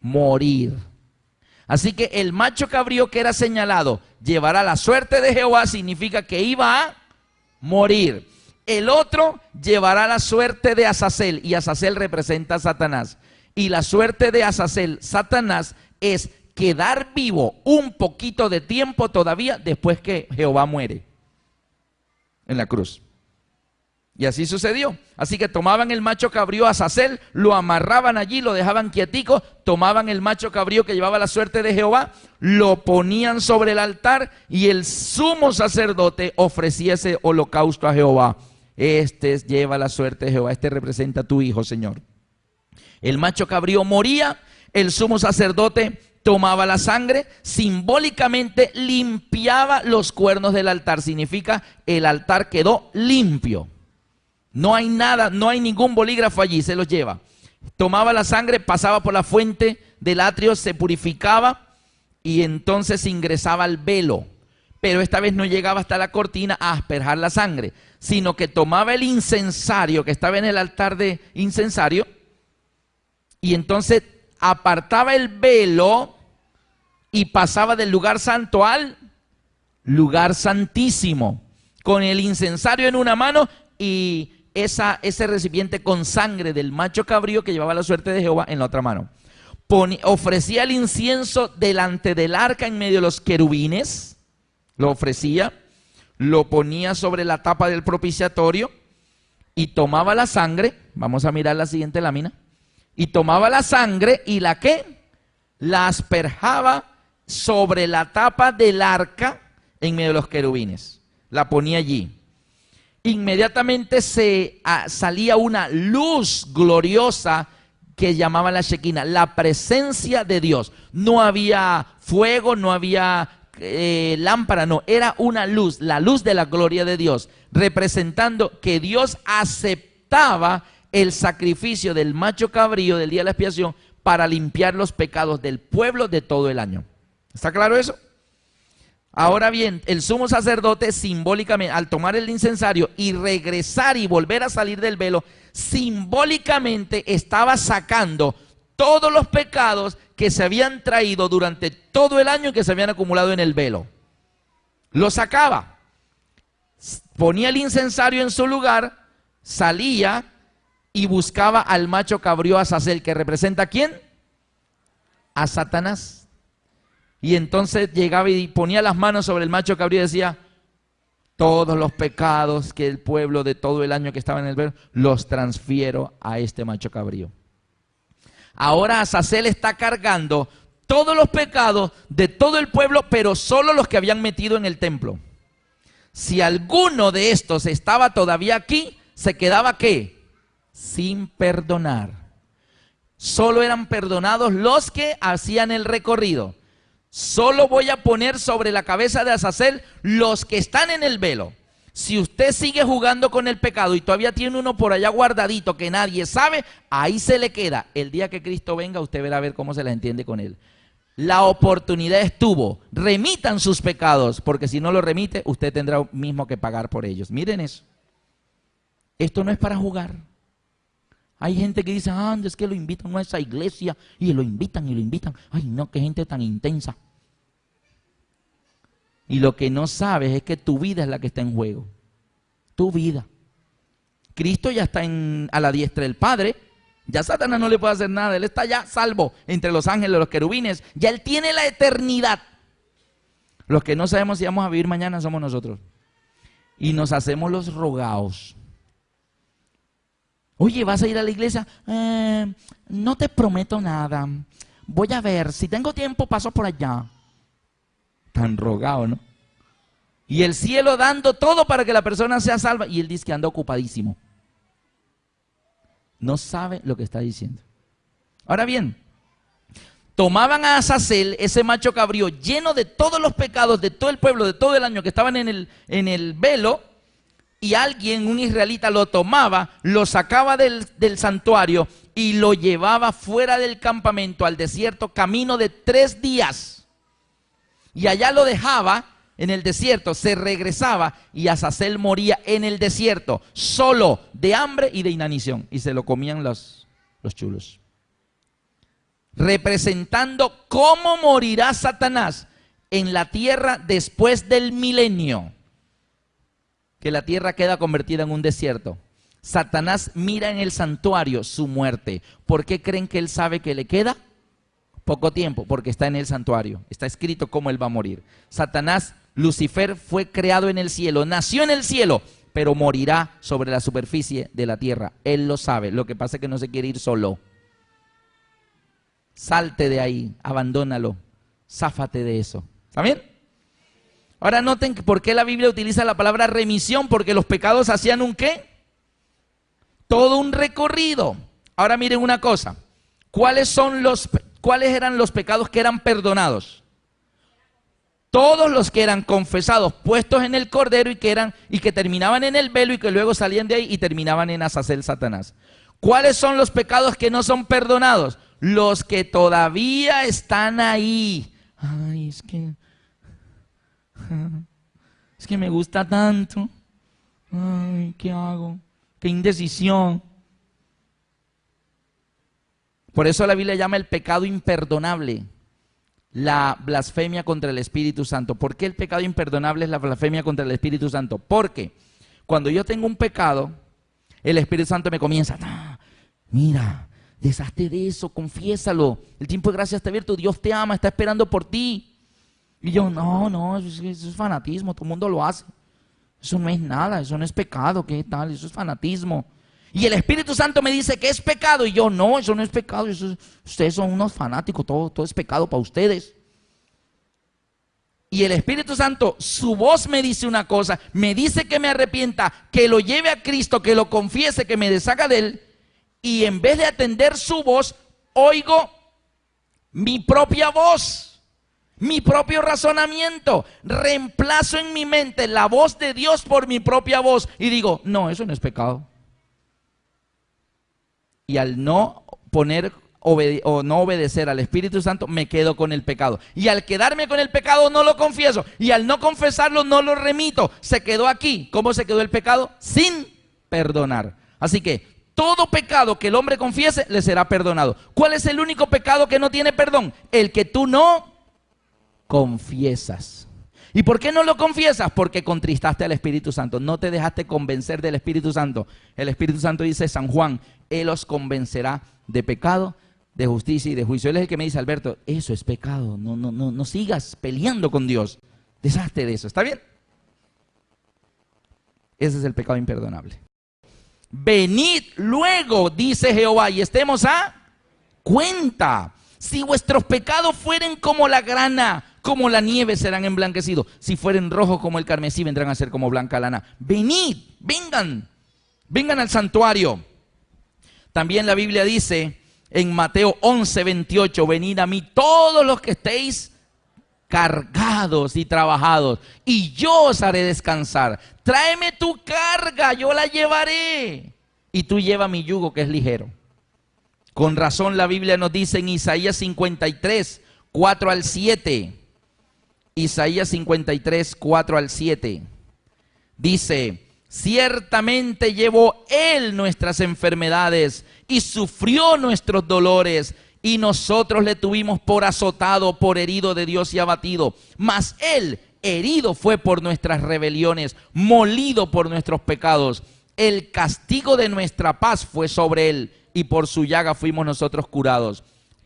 Morir. Así que el macho cabrío que era señalado llevará la suerte de Jehová, significa que iba a morir. El otro llevará la suerte de Azazel, y Azazel representa a Satanás. Y la suerte de Azazel, Satanás, es quedar vivo un poquito de tiempo todavía después que Jehová muere en la cruz. Y así sucedió. Así que tomaban el macho cabrío Azazel, lo amarraban allí, lo dejaban quietico, tomaban el macho cabrío que llevaba la suerte de Jehová, lo ponían sobre el altar y el sumo sacerdote ofrecía ese holocausto a Jehová. Este lleva la suerte de Jehová, este representa a tu hijo, Señor. El macho cabrío moría, el sumo sacerdote tomaba la sangre, simbólicamente limpiaba los cuernos del altar, significa el altar quedó limpio. No hay nada, no hay ningún bolígrafo allí, se los lleva. Tomaba la sangre, pasaba por la fuente del atrio, se purificaba y entonces ingresaba al velo. Pero esta vez no llegaba hasta la cortina a asperjar la sangre, sino que tomaba el incensario que estaba en el altar de incensario y entonces apartaba el velo y pasaba del lugar santo al lugar santísimo, con el incensario en una mano y ese recipiente con sangre del macho cabrío que llevaba la suerte de Jehová en la otra mano. Ofrecía el incienso delante del arca en medio de los querubines, lo ofrecía, lo ponía sobre la tapa del propiciatorio y tomaba la sangre. Vamos a mirar la siguiente lámina. Y tomaba la sangre y ¿la qué? La asperjaba sobre la tapa del arca en medio de los querubines. La ponía allí. Inmediatamente salía una luz gloriosa que llamaban la Shekinah, la presencia de Dios. No había fuego, no había lámpara, no, era una luz, la luz de la gloria de Dios, representando que Dios aceptaba el sacrificio del macho cabrío del día de la expiación para limpiar los pecados del pueblo de todo el año. ¿Está claro eso? Ahora bien, el sumo sacerdote simbólicamente, al tomar el incensario y regresar y volver a salir del velo, simbólicamente estaba sacando todos los pecados que se habían traído durante todo el año y que se habían acumulado en el velo. Lo sacaba, ponía el incensario en su lugar, salía y buscaba al macho cabrío Azazel, que representa ¿a quién? A Satanás. Y entonces llegaba y ponía las manos sobre el macho cabrío y decía, Todos los pecados que el pueblo de todo el año que estaba en el velo, los transfiero a este macho cabrío. Ahora Azazel está cargando todos los pecados de todo el pueblo, pero solo los que habían metido en el templo. Si alguno de estos estaba todavía aquí, se quedaba ¿qué? Sin perdonar. Solo eran perdonados los que hacían el recorrido. Solo voy a poner sobre la cabeza de Azazel los que están en el velo. Si usted sigue jugando con el pecado y todavía tiene uno por allá guardadito que nadie sabe, ahí se le queda. El día que Cristo venga, usted verá a ver cómo se la entiende con él. La oportunidad estuvo. Remitan sus pecados, porque si no lo remite, usted tendrá mismo que pagar por ellos. Miren eso. Esto no es para jugar. Hay gente que dice, es que lo invitan a esa iglesia y lo invitan y lo invitan. Ay, no, qué gente tan intensa. Y lo que no sabes es que tu vida es la que está en juego. Tu vida. Cristo ya está a la diestra del Padre. Ya Satanás no le puede hacer nada. Él está ya salvo entre los ángeles, los querubines. Ya Él tiene la eternidad. Los que no sabemos si vamos a vivir mañana somos nosotros. Y nos hacemos los rogados. Oye, ¿vas a ir a la iglesia? No te prometo nada. Voy a ver, si tengo tiempo paso por allá. Tan rogado, ¿no? Y el cielo dando todo para que la persona sea salva. Y él dice que anda ocupadísimo. No sabe lo que está diciendo. Ahora bien, tomaban a Azazel, ese macho cabrío, lleno de todos los pecados de todo el pueblo, de todo el año que estaban en el velo, y alguien, un israelita, lo tomaba, lo sacaba del santuario y lo llevaba fuera del campamento al desierto, camino de 3 días. Y allá lo dejaba en el desierto, se regresaba y Azazel moría en el desierto, solo, de hambre y de inanición. Y se lo comían los chulos. Representando cómo morirá Satanás en la tierra después del milenio. Que la tierra queda convertida en un desierto. Satanás mira en el santuario su muerte. ¿Por qué creen que él sabe que le queda? Poco tiempo, porque está en el santuario. Está escrito cómo él va a morir. Satanás, Lucifer, fue creado en el cielo, nació en el cielo, pero morirá sobre la superficie de la tierra. Él lo sabe. Lo que pasa es que no se quiere ir solo. Salte de ahí, abandónalo, záfate de eso. ¿Está bien? Ahora noten por qué la Biblia utiliza la palabra remisión, porque los pecados hacían un ¿qué? Todo un recorrido. Ahora miren una cosa, ¿cuáles eran los pecados que eran perdonados? Todos los que eran confesados, puestos en el cordero y que terminaban en el velo y que luego salían de ahí y terminaban en Azazel Satanás. ¿Cuáles son los pecados que no son perdonados? Los que todavía están ahí. Ay, es que me gusta tanto. Ay, ¿qué hago? Qué indecisión. Por eso la Biblia llama el pecado imperdonable la blasfemia contra el Espíritu Santo. ¿Por qué el pecado imperdonable es la blasfemia contra el Espíritu Santo? Porque cuando yo tengo un pecado, el Espíritu Santo me comienza, mira, deshazte de eso, confiésalo, el tiempo de gracia está abierto, Dios te ama, está esperando por ti. Y yo, no, eso es fanatismo, todo el mundo lo hace. Eso no es nada, eso no es pecado, ¿qué tal? Eso es fanatismo. Y el Espíritu Santo me dice que es pecado, y yo, no, eso no es pecado, ustedes son unos fanáticos, todo es pecado para ustedes. Y el Espíritu Santo, su voz me dice una cosa, me dice que me arrepienta, que lo lleve a Cristo, que lo confiese, que me deshaga de él, y en vez de atender su voz, oigo mi propia voz. Mi propio razonamiento, reemplazo en mi mente la voz de Dios por mi propia voz y digo, no, eso no es pecado. Y al no no obedecer al Espíritu Santo, me quedo con el pecado. Y al quedarme con el pecado, no lo confieso. Y al no confesarlo, no lo remito. Se quedó aquí. ¿Cómo se quedó el pecado? Sin perdonar. Así que todo pecado que el hombre confiese, le será perdonado. ¿Cuál es el único pecado que no tiene perdón? El que tú no confiesas. ¿Y por qué no lo confiesas? Porque contristaste al Espíritu Santo, no te dejaste convencer del Espíritu Santo. El Espíritu Santo dice San Juan, Él os convencerá de pecado, de justicia y de juicio. Él es el que me dice, Alberto, eso es pecado, no sigas peleando con Dios, deshazte de eso, ¿está bien? Ese es el pecado imperdonable. Venid luego, dice Jehová, y estemos a cuenta. Si vuestros pecados fueren como la grana, como la nieve serán emblanquecidos. Si fueren rojos como el carmesí, vendrán a ser como blanca lana. Venid, vengan al santuario. También la Biblia dice en Mateo 11:28, venid a mí todos los que estéis cargados y trabajados, y yo os haré descansar. Tráeme tu carga, yo la llevaré. Y tú lleva mi yugo, que es ligero. Con razón la Biblia nos dice en Isaías 53, 4 al 7. Isaías 53, 4 al 7. Dice, ciertamente llevó Él nuestras enfermedades y sufrió nuestros dolores, y nosotros le tuvimos por azotado, por herido de Dios y abatido. Mas Él herido fue por nuestras rebeliones, molido por nuestros pecados. El castigo de nuestra paz fue sobre Él, y por su llaga fuimos nosotros curados.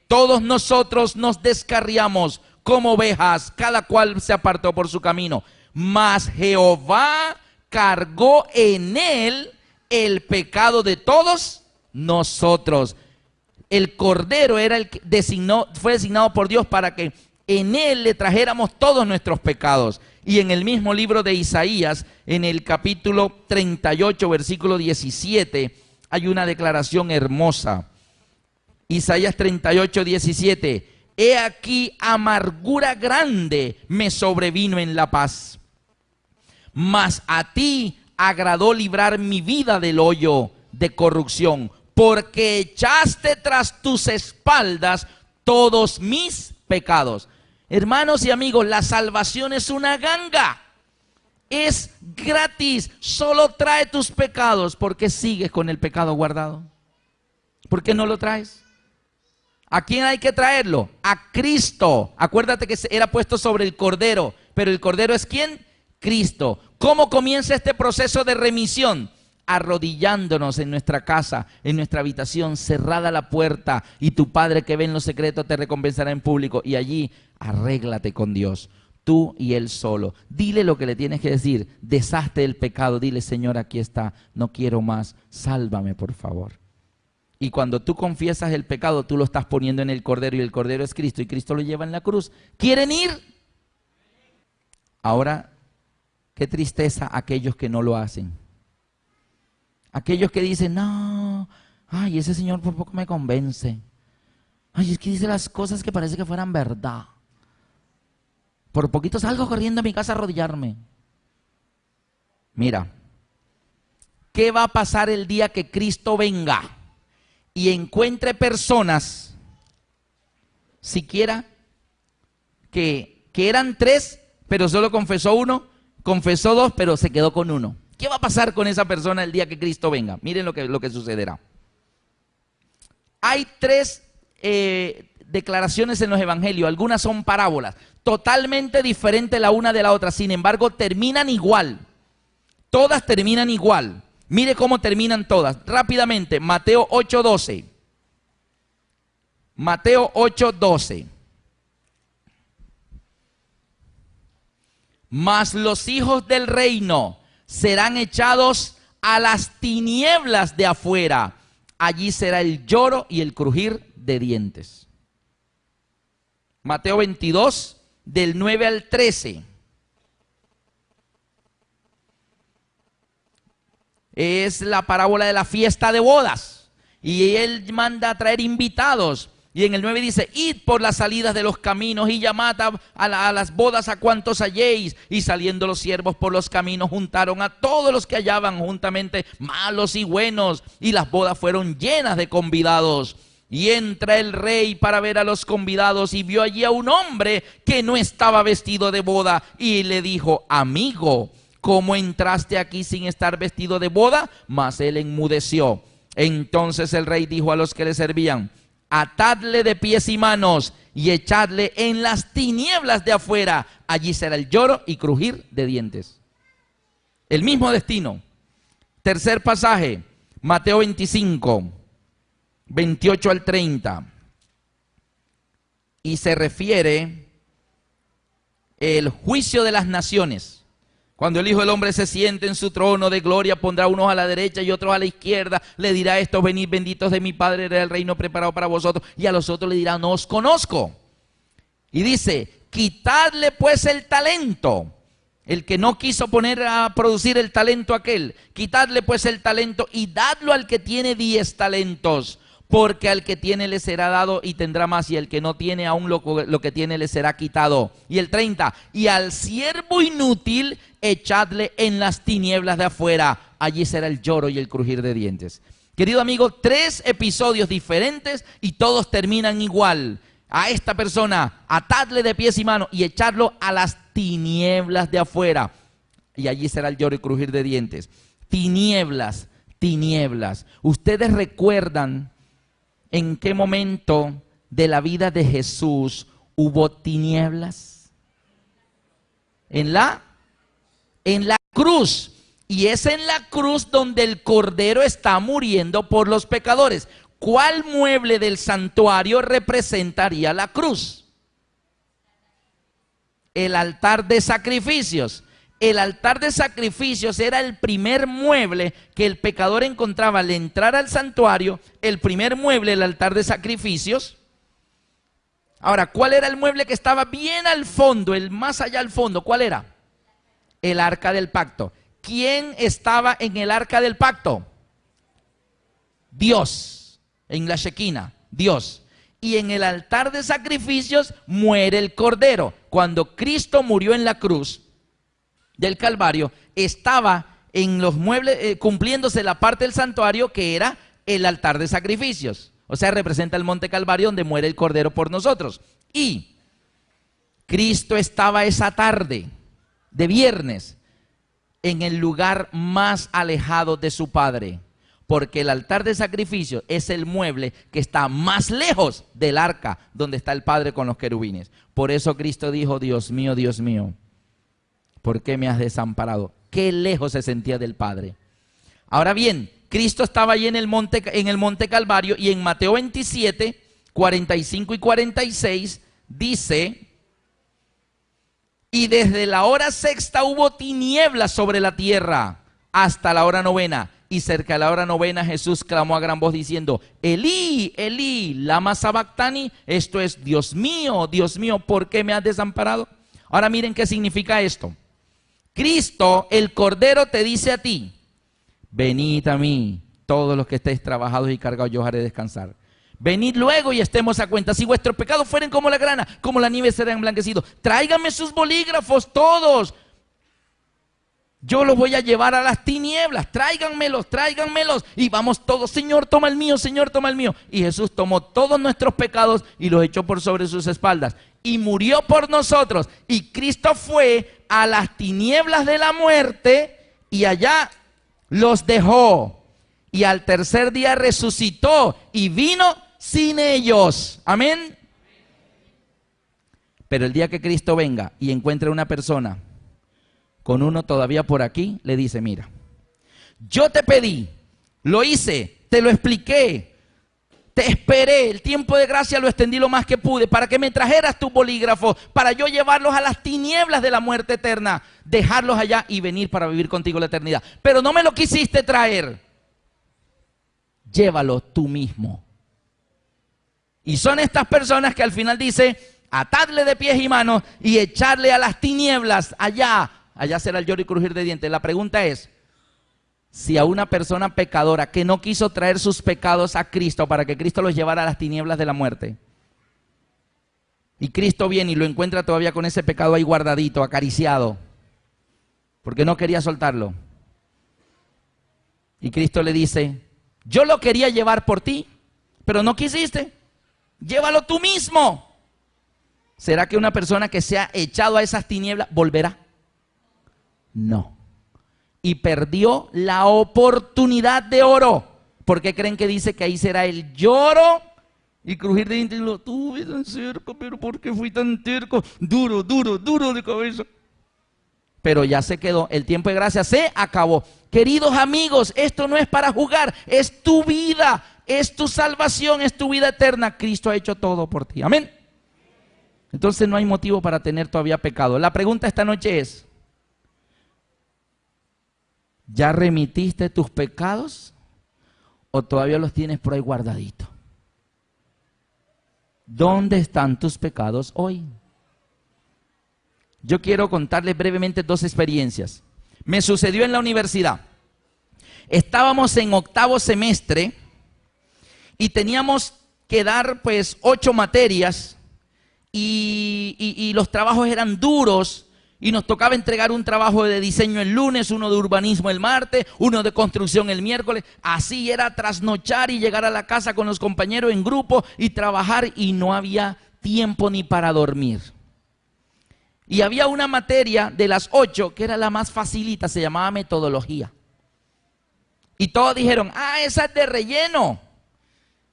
Todos nosotros nos descarriamos como ovejas, cada cual se apartó por su camino. Mas Jehová cargó en Él el pecado de todos nosotros. El Cordero era el que fue designado por Dios para que en Él le trajéramos todos nuestros pecados. Y en el mismo libro de Isaías, en el capítulo 38, versículo 17, hay una declaración hermosa. Isaías 38, 17. He aquí amargura grande me sobrevino en la paz. Mas a ti agradó librar mi vida del hoyo de corrupción, porque echaste tras tus espaldas todos mis pecados. Hermanos y amigos, la salvación es una ganga. Es gratis, solo trae tus pecados. ¿Por qué sigues con el pecado guardado? ¿Por qué no lo traes? ¿A quién hay que traerlo? A Cristo. Acuérdate que era puesto sobre el Cordero, pero el Cordero es ¿quién? Cristo. ¿Cómo comienza este proceso de remisión? Arrodillándonos en nuestra casa, en nuestra habitación, cerrada la puerta, y tu Padre que ve en lo secreto te recompensará en público, y allí arréglate con Dios. Tú y Él solo. Dile lo que le tienes que decir. Deshazte del pecado. Dile, Señor, aquí está. No quiero más. Sálvame, por favor. Y cuando tú confiesas el pecado, tú lo estás poniendo en el Cordero. Y el Cordero es Cristo. Y Cristo lo lleva en la cruz. ¿Quieren ir? Ahora, qué tristeza aquellos que no lo hacen. Aquellos que dicen, no, ay, ese Señor por poco me convence. Ay, es que dice las cosas que parece que fueran verdad. Por poquito salgo corriendo a mi casa a arrodillarme. Mira, ¿qué va a pasar el día que Cristo venga y encuentre personas, siquiera que eran 3, pero solo confesó 1, confesó 2, pero se quedó con 1? ¿Qué va a pasar con esa persona el día que Cristo venga? Miren lo que sucederá. Hay 3 declaraciones en los evangelios, algunas son parábolas, totalmente diferentes la una de la otra, sin embargo terminan igual, todas terminan igual. Mire cómo terminan todas, rápidamente. Mateo 8:12, Mateo 8:12. Mas los hijos del reino serán echados a las tinieblas de afuera, allí será el lloro y el crujir de dientes. Mateo 22, del 9 al 13. Es la parábola de la fiesta de bodas. Y él manda a traer invitados. Y en el 9 dice, id por las salidas de los caminos y llamad a las bodas a cuantos halléis. Y saliendo los siervos por los caminos juntaron a todos los que hallaban juntamente, malos y buenos. Y las bodas fueron llenas de convidados. Y entra el rey para ver a los convidados y vio allí a un hombre que no estaba vestido de boda. Y le dijo, amigo, ¿cómo entraste aquí sin estar vestido de boda? Mas él enmudeció. Entonces el rey dijo a los que le servían, atadle de pies y manos y echadle en las tinieblas de afuera. Allí será el lloro y crujir de dientes. El mismo destino. Tercer pasaje, Mateo 25, 28 al 30. Y se refiere el juicio de las naciones. Cuando el Hijo del Hombre se siente en su trono de gloria, pondrá unos a la derecha y otros a la izquierda. Le dirá a estos: venid benditos de mi Padre, heredad el reino preparado para vosotros. Y a los otros le dirá: no os conozco. Y dice: quitadle pues el talento. El que no quiso poner a producir el talento aquel, quitadle pues el talento y dadlo al que tiene 10 talentos. Porque al que tiene le será dado y tendrá más, y el que no tiene aún lo que tiene le será quitado. Y el 30, y al siervo inútil echadle en las tinieblas de afuera, allí será el lloro y el crujir de dientes. Querido amigo, 3 episodios diferentes y todos terminan igual. A esta persona, atadle de pies y manos y echadlo a las tinieblas de afuera, y allí será el lloro y crujir de dientes. Tinieblas, tinieblas. ¿Ustedes recuerdan en qué momento de la vida de Jesús hubo tinieblas? En la cruz. Y es en la cruz donde el Cordero está muriendo por los pecadores. ¿Cuál mueble del santuario representaría la cruz? El altar de sacrificios. El altar de sacrificios era el primer mueble que el pecador encontraba al entrar al santuario. El primer mueble, el altar de sacrificios. Ahora, ¿cuál era el mueble que estaba bien al fondo, el más allá al fondo? ¿Cuál era? El arca del pacto. ¿Quién estaba en el arca del pacto? Dios. En la Shekinah, Dios. Y en el altar de sacrificios muere el Cordero. Cuando Cristo murió en la cruz del Calvario, estaba en los muebles, cumpliéndose la parte del santuario que era el altar de sacrificios. O sea, representa el monte Calvario donde muere el Cordero por nosotros. Y Cristo estaba esa tarde de viernes en el lugar más alejado de su Padre. Porque el altar de sacrificio es el mueble que está más lejos del arca donde está el Padre con los querubines. Por eso Cristo dijo: Dios mío, ¿por qué me has desamparado? Qué lejos se sentía del Padre. Ahora bien, Cristo estaba allí en el monte Calvario, y en Mateo 27, 45 y 46 dice: y desde la hora sexta hubo tinieblas sobre la tierra hasta la hora novena. Y cerca de la hora novena Jesús clamó a gran voz diciendo: Elí, Elí, lama sabactani. Esto es: Dios mío, ¿por qué me has desamparado? Ahora miren qué significa esto. Cristo, el Cordero, te dice a ti: venid a mí, todos los que estéis trabajados y cargados, yo os haré descansar. Venid luego y estemos a cuenta. Si vuestros pecados fueren como la grana, como la nieve serán emblanquecidos. Tráiganme sus bolígrafos todos. Yo los voy a llevar a las tinieblas. Tráiganmelos. Y vamos todos: Señor, toma el mío, Señor, toma el mío. Y Jesús tomó todos nuestros pecados y los echó por sobre sus espaldas. Y murió por nosotros. Y Cristo fue a las tinieblas de la muerte y allá los dejó. Y al tercer día resucitó y vino sin ellos. Amén. Pero el día que Cristo venga y encuentre una persona con uno todavía por aquí, le dice: mira, yo te pedí, lo hice, te lo expliqué, te esperé, el tiempo de gracia lo extendí lo más que pude para que me trajeras tus bolígrafos, para yo llevarlos a las tinieblas de la muerte eterna, dejarlos allá y venir para vivir contigo la eternidad. Pero no me lo quisiste traer. Llévalo tú mismo. Y son estas personas que al final dice: atadle de pies y manos y echarle a las tinieblas allá. Allá será el lloro y crujir de dientes. La pregunta es: si a una persona pecadora que no quiso traer sus pecados a Cristo para que Cristo los llevara a las tinieblas de la muerte, y Cristo viene y lo encuentra todavía con ese pecado ahí guardadito, acariciado, porque no quería soltarlo, y Cristo le dice: yo lo quería llevar por ti, pero no quisiste, llévalo tú mismo. ¿Será que una persona que se ha echado a esas tinieblas volverá? No. Y perdió la oportunidad de oro. ¿Por qué creen que dice que ahí será el lloro y crujir de dientes? Lo tuve tan cerca, pero ¿por qué fui tan terco? Duro de cabeza. Pero ya se quedó, el tiempo de gracia se acabó. Queridos amigos, esto no es para jugar, es tu vida, es tu salvación, es tu vida eterna. Cristo ha hecho todo por ti, amén. Entonces no hay motivo para tener todavía pecado. La pregunta esta noche es: ¿Ya remitiste tus pecados o todavía los tienes por ahí guardaditos? ¿Dónde están tus pecados hoy? Yo quiero contarles brevemente dos experiencias. Me sucedió en la universidad. Estábamos en 8º semestre y teníamos que dar pues 8 materias y los trabajos eran duros. Y nos tocaba entregar un trabajo de diseño el lunes, uno de urbanismo el martes, uno de construcción el miércoles. Así era trasnochar y llegar a la casa con los compañeros en grupo y trabajar, y no había tiempo ni para dormir. Y había una materia de las 8 que era la más facilita, se llamaba metodología. Y todos dijeron, esa es de relleno.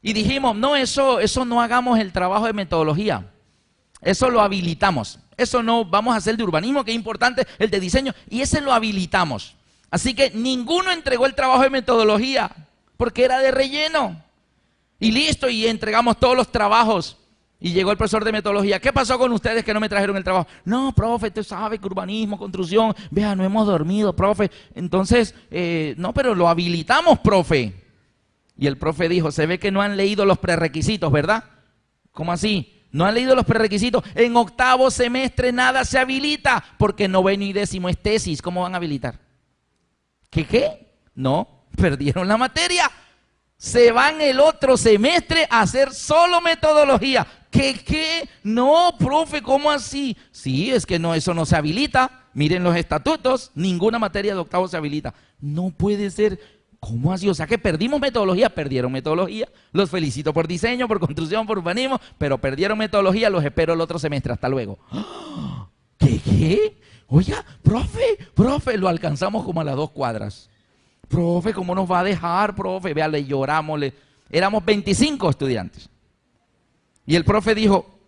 Y dijimos, no, eso no hagamos el trabajo de metodología. Eso lo habilitamos. Eso no vamos a hacer de urbanismo, que es importante, el de diseño, y ese lo habilitamos. Así que ninguno entregó el trabajo de metodología, porque era de relleno. Y listo, y entregamos todos los trabajos. Y llegó el profesor de metodología. ¿Qué pasó con ustedes que no me trajeron el trabajo? No, profe, usted sabe que urbanismo, construcción, vea, no hemos dormido, profe. Entonces, no, pero lo habilitamos, profe. Y el profe dijo, se ve que no han leído los prerequisitos, ¿verdad? ¿Cómo así? No han leído los prerequisitos. En 8º semestre nada se habilita, porque 9º y 10º es tesis. ¿Cómo van a habilitar? ¿Qué? No, perdieron la materia. Se van el otro semestre a hacer solo metodología. ¿Qué? No, profe, ¿cómo así? Sí, es que no, eso no se habilita. Miren los estatutos, ninguna materia de 8º se habilita. No puede ser. ¿Cómo así? O sea que perdimos metodología. Perdieron metodología. Los felicito por diseño, por construcción, por urbanismo, pero perdieron metodología. Los espero el otro semestre. Hasta luego. ¿Qué? Oiga, profe, lo alcanzamos como a las 2 cuadras. Profe, ¿cómo nos va a dejar, profe? Vea, le lloramos. Éramos 25 estudiantes. Y el profe dijo,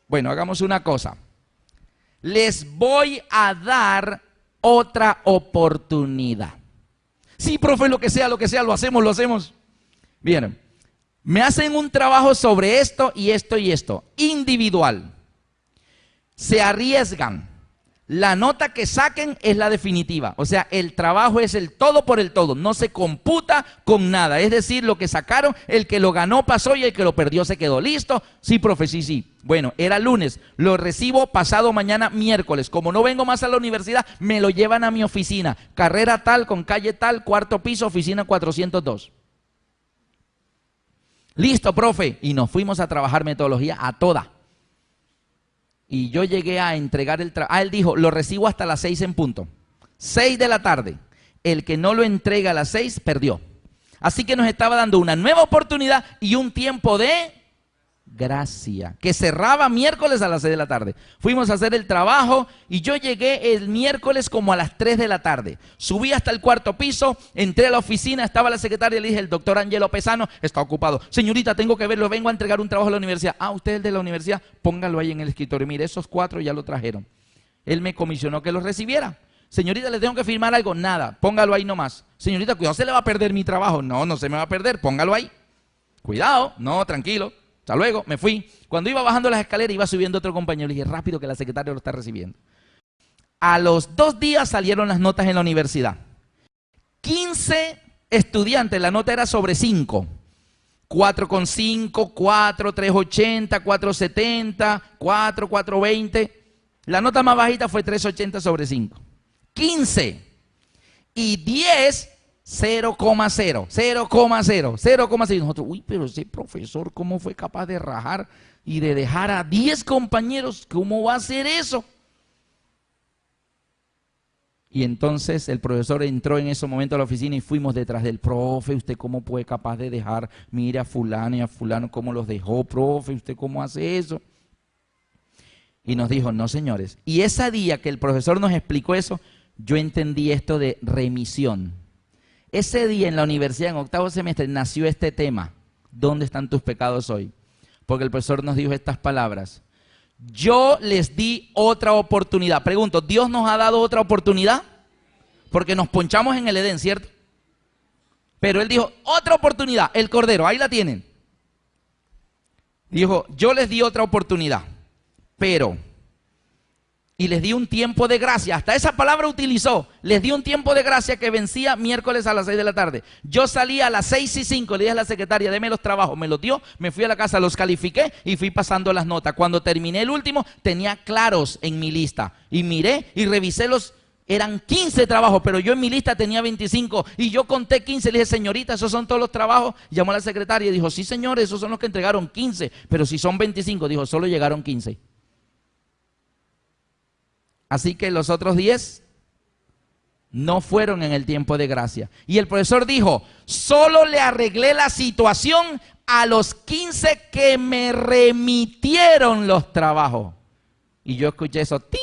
bueno, hagamos una cosa. Les voy a dar otra oportunidad. Sí, profe, lo que sea, lo hacemos. Bien, me hacen un trabajo sobre esto y esto y esto, individual. Se arriesgan. La nota que saquen es la definitiva. O sea, el trabajo es el todo por el todo. No se computa con nada. Es decir, lo que sacaron, el que lo ganó pasó y el que lo perdió se quedó. ¿Listo? Sí, profe, sí. Bueno, era lunes. Lo recibo pasado mañana miércoles. Como no vengo más a la universidad, me lo llevan a mi oficina. Carrera tal, con calle tal, 4º piso, oficina 402. Listo, profe. Y nos fuimos a trabajar metodología a toda. Y yo llegué a entregar el trabajo. Él dijo, lo recibo hasta las 6 en punto. 6 de la tarde. El que no lo entrega a las 6, perdió. Así que nos estaba dando una nueva oportunidad y un tiempo de gracia, que cerraba miércoles a las 6 de la tarde. Fuimos a hacer el trabajo y yo llegué el miércoles como a las 3 de la tarde. Subí hasta el 4º piso, entré a la oficina, estaba la secretaria y le dije, el doctor Angelo Pesano está ocupado. Señorita, tengo que verlo, vengo a entregar un trabajo a la universidad. Usted es el de la universidad, póngalo ahí en el escritorio. Mire, esos 4 ya lo trajeron. Él me comisionó que los recibiera. Señorita, le tengo que firmar algo. Nada, póngalo ahí nomás. Señorita, cuidado, se le va a perder mi trabajo. No se me va a perder, póngalo ahí. Cuidado, no, tranquilo. Hasta luego, me fui. Cuando iba bajando las escaleras, iba subiendo otro compañero. Le dije, rápido que la secretaria lo está recibiendo. A los 2 días salieron las notas en la universidad. 15 estudiantes, la nota era sobre 5. 4,5, 4, 3,80, 4,70, 4, 4,20. La nota más bajita fue 3,80 sobre 5. 15. Y 10... 0,0. Y nosotros, pero ese profesor, ¿cómo fue capaz de rajar y de dejar a 10 compañeros? ¿Cómo va a hacer eso? Y entonces el profesor entró en ese momento a la oficina y fuimos detrás del profe. ¿Usted cómo fue capaz de dejar? Mire a fulano y a fulano cómo los dejó, profe. ¿Usted cómo hace eso? Y nos dijo, no, señores. Y ese día que el profesor nos explicó eso, yo entendí esto de remisión. Ese día en la universidad, en 8º semestre, nació este tema. ¿Dónde están tus pecados hoy? Porque el profesor nos dijo estas palabras. Yo les di otra oportunidad. Pregunto, ¿Dios nos ha dado otra oportunidad? Porque nos ponchamos en el Edén, ¿cierto? Pero él dijo, otra oportunidad, el Cordero, ahí la tienen. Dijo, yo les di otra oportunidad, pero y les di un tiempo de gracia. Hasta esa palabra utilizó. Les di un tiempo de gracia que vencía miércoles a las 6 de la tarde. Yo salí a las 6:05, le dije a la secretaria, deme los trabajos. Me los dio, me fui a la casa, los califiqué y fui pasando las notas. Cuando terminé el último, tenía claros en mi lista. Y miré y revisé eran 15 trabajos, pero yo en mi lista tenía 25. Y yo conté 15, le dije, señorita, ¿esos son todos los trabajos? Llamó a la secretaria y dijo, sí señor, esos son los que entregaron 15. Pero si son 25, dijo, solo llegaron 15. Así que los otros 10 no fueron en el tiempo de gracia. Y el profesor dijo, solo le arreglé la situación a los 15 que me remitieron los trabajos. Y yo escuché eso, ¡ting!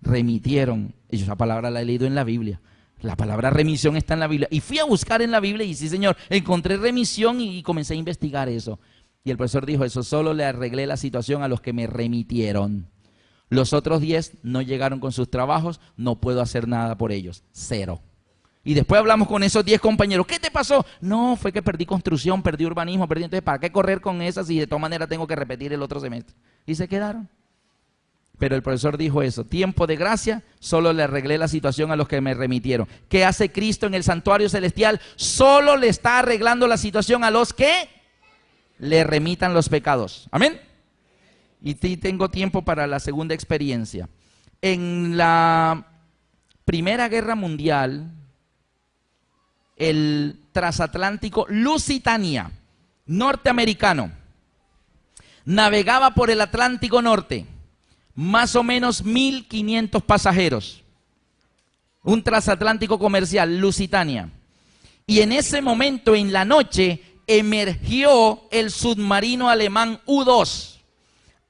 Remitieron. Y esa palabra la he leído en la Biblia. La palabra remisión está en la Biblia. Y fui a buscar en la Biblia y sí, señor, encontré remisión y comencé a investigar eso. Y el profesor dijo, eso solo le arreglé la situación a los que me remitieron. Los otros 10 no llegaron con sus trabajos, no puedo hacer nada por ellos. 0. Y después hablamos con esos 10 compañeros. ¿Qué te pasó? No, fue que perdí construcción, perdí urbanismo, perdí. Entonces, ¿para qué correr con esas si de todas maneras tengo que repetir el otro semestre? Y se quedaron. Pero el profesor dijo eso, tiempo de gracia, solo le arreglé la situación a los que me remitieron. ¿Qué hace Cristo en el santuario celestial? Solo le está arreglando la situación a los que le remitan los pecados. Amén. Y tengo tiempo para la segunda experiencia. En la Primera Guerra Mundial, el transatlántico Lusitania, norteamericano, navegaba por el Atlántico Norte, más o menos 1.500 pasajeros. Un transatlántico comercial, Lusitania. Y en ese momento, en la noche, emergió el submarino alemán U-2.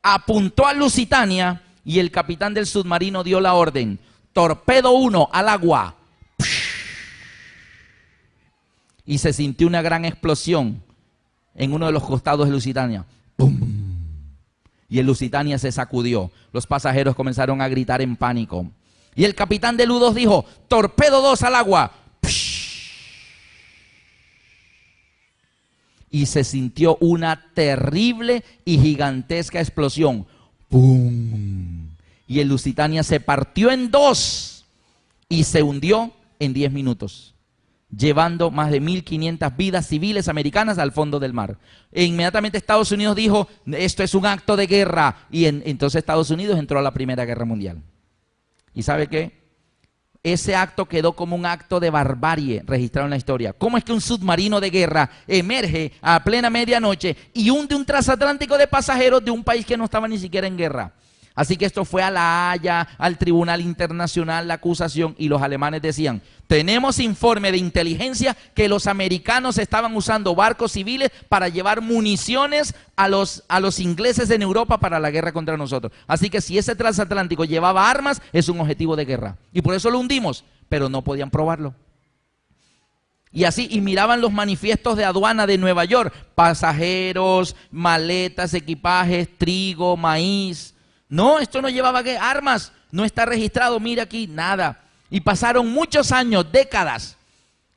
Apuntó a Lusitania y el capitán del submarino dio la orden, torpedo 1 al agua. Y se sintió una gran explosión en uno de los costados de Lusitania. ¡Pum! Y el Lusitania se sacudió. Los pasajeros comenzaron a gritar en pánico. Y el capitán del U-2 dijo, torpedo 2 al agua. Y se sintió una terrible y gigantesca explosión. ¡Pum! Y el Lusitania se partió en 2 y se hundió en 10 minutos, llevando más de 1.500 vidas civiles americanas al fondo del mar. E inmediatamente Estados Unidos dijo, esto es un acto de guerra. Y entonces Estados Unidos entró a la Primera Guerra Mundial. ¿Y sabe qué? Ese acto quedó como un acto de barbarie registrado en la historia. ¿Cómo es que un submarino de guerra emerge a plena medianoche y hunde un transatlántico de pasajeros de un país que no estaba ni siquiera en guerra? Así que esto fue a La Haya, al Tribunal Internacional, la acusación, y los alemanes decían, tenemos informe de inteligencia que los americanos estaban usando barcos civiles para llevar municiones a los ingleses en Europa para la guerra contra nosotros. Así que si ese transatlántico llevaba armas, es un objetivo de guerra. Y por eso lo hundimos, pero no podían probarlo. Y así, y miraban los manifiestos de aduana de Nueva York, pasajeros, maletas, equipajes, trigo, maíz. No, esto no llevaba armas, no está registrado, mira aquí, nada. Y pasaron muchos años, décadas.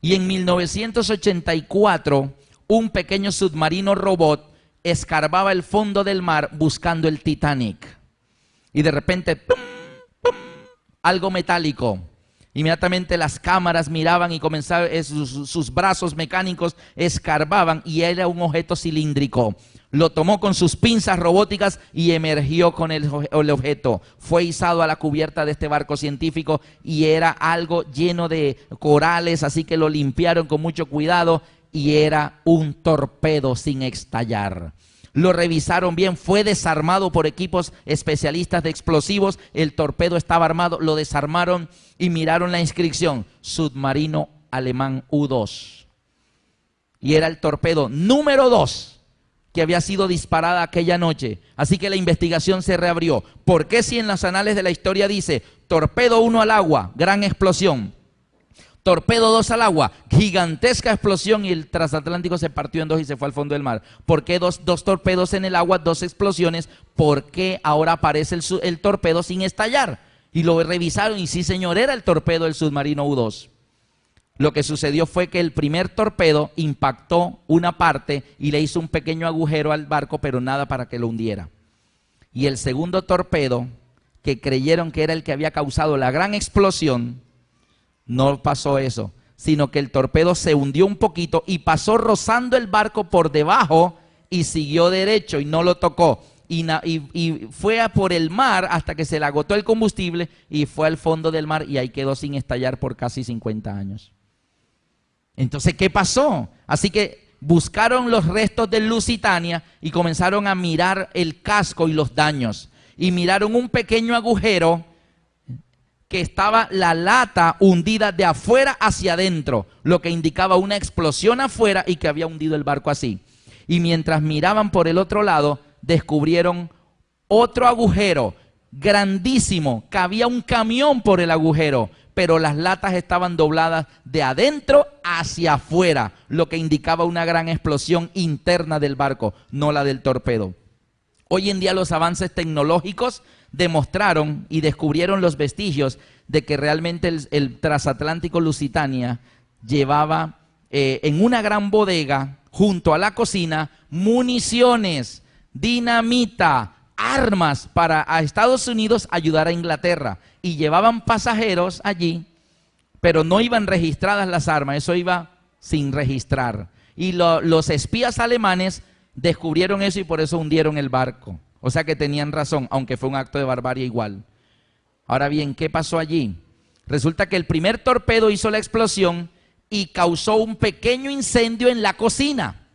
Y en 1984, un pequeño submarino robot escarbaba el fondo del mar buscando el Titanic. Y de repente, ¡pum! ¡Pum! Algo metálico. Inmediatamente las cámaras miraban y comenzaban, sus brazos mecánicos escarbaban y era un objeto cilíndrico. Lo tomó con sus pinzas robóticas y emergió con el objeto. Fue izado a la cubierta de este barco científico y era algo lleno de corales, así que lo limpiaron con mucho cuidado y era un torpedo sin estallar. Lo revisaron bien, fue desarmado por equipos especialistas de explosivos. El torpedo estaba armado, lo desarmaron y miraron la inscripción, submarino alemán U-2. Y era el torpedo número 2 que había sido disparada aquella noche. Así que la investigación se reabrió. ¿Por qué si en los anales de la historia dice torpedo 1 al agua, gran explosión? Torpedo 2 al agua, gigantesca explosión y el transatlántico se partió en 2 y se fue al fondo del mar. ¿Por qué dos torpedos en el agua, 2 explosiones? ¿Por qué ahora aparece el torpedo sin estallar? Y lo revisaron y sí, señor, era el torpedo del submarino U-2. Lo que sucedió fue que el primer torpedo impactó una parte y le hizo un pequeño agujero al barco, pero nada para que lo hundiera. Y el segundo torpedo que creyeron que era el que había causado la gran explosión, no pasó eso, sino que el torpedo se hundió un poquito y pasó rozando el barco por debajo y siguió derecho y no lo tocó. Y fue por el mar hasta que se le agotó el combustible y fue al fondo del mar y ahí quedó sin estallar por casi 50 años. Entonces, ¿qué pasó? Así que buscaron los restos del Lusitania y comenzaron a mirar el casco y los daños. Y miraron un pequeño agujero que estaba la lata hundida de afuera hacia adentro, lo que indicaba una explosión afuera y que había hundido el barco así. Y mientras miraban por el otro lado, descubrieron otro agujero grandísimo, cabía un camión por el agujero, pero las latas estaban dobladas de adentro hacia afuera, lo que indicaba una gran explosión interna del barco, no la del torpedo. Hoy en día los avances tecnológicos demostraron y descubrieron los vestigios de que realmente el transatlántico Lusitania llevaba en una gran bodega junto a la cocina municiones, dinamita, armas para a Estados Unidos ayudar a Inglaterra, y llevaban pasajeros allí, pero no iban registradas las armas, eso iba sin registrar. Y los espías alemanes descubrieron eso y por eso hundieron el barco. O sea que tenían razón, aunque fue un acto de barbarie igual. Ahora bien, ¿qué pasó allí? Resulta que el primer torpedo hizo la explosión y causó un pequeño incendio en la cocina.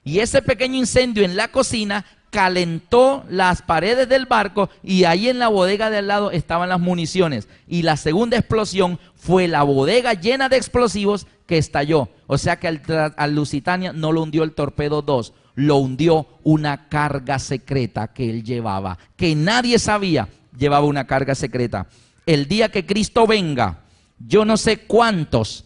Y ese pequeño incendio en la cocina calentó las paredes del barco y ahí en la bodega de al lado estaban las municiones. Y la segunda explosión fue la bodega llena de explosivos que estalló. O sea que al Lusitania no lo hundió el torpedo 2, lo hundió una carga secreta que él llevaba, que nadie sabía, llevaba una carga secreta. El día que Cristo venga, yo no sé cuántos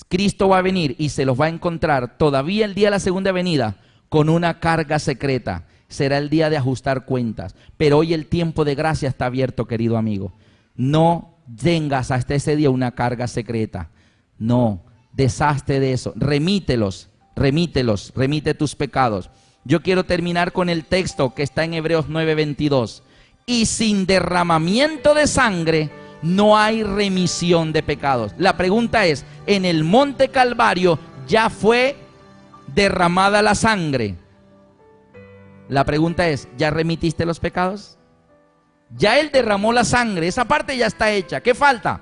Cristo va a venir y se los va a encontrar todavía el día de la segunda venida con una carga secreta. Será el día de ajustar cuentas. Pero hoy el tiempo de gracia está abierto, querido amigo. No tengas hasta ese día una carga secreta. No, deshazte de eso. Remítelos, remite tus pecados. Yo quiero terminar con el texto que está en Hebreos 9:22. Y sin derramamiento de sangre no hay remisión de pecados. La pregunta es, en el monte Calvario ya fue derramada la sangre. La pregunta es, ¿ya remitiste los pecados? Ya Él derramó la sangre, esa parte ya está hecha. ¿Qué falta?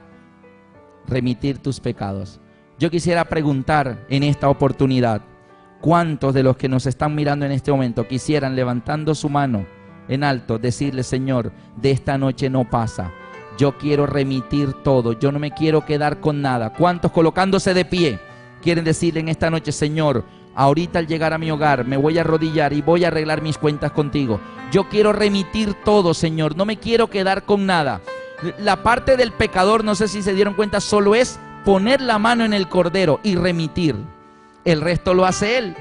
Remitir tus pecados. Yo quisiera preguntar en esta oportunidad, ¿cuántos de los que nos están mirando en este momento quisieran, levantando su mano en alto, decirle, Señor, de esta noche no pasa? Yo quiero remitir todo, yo no me quiero quedar con nada. ¿Cuántos colocándose de pie quieren decirle en esta noche, Señor, ahorita al llegar a mi hogar me voy a arrodillar y voy a arreglar mis cuentas contigo? Yo quiero remitir todo, Señor, no me quiero quedar con nada. La parte del pecador, no sé si se dieron cuenta, solo es poner la mano en el cordero y remitir. El resto lo hace Él,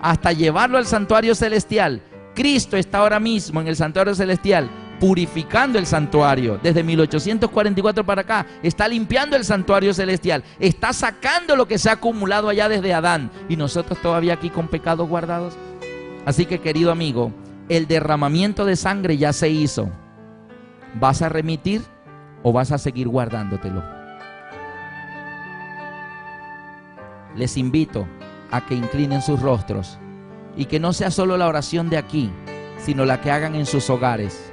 hasta llevarlo al santuario celestial. Cristo está ahora mismo en el santuario celestial purificando el santuario. Desde 1844 para acá está limpiando el santuario celestial, está sacando lo que se ha acumulado allá desde Adán, y nosotros todavía aquí con pecados guardados. Así que, querido amigo, el derramamiento de sangre ya se hizo. ¿Vas a remitir o vas a seguir guardándotelo? Les invito a que inclinen sus rostros y que no sea solo la oración de aquí, sino la que hagan en sus hogares.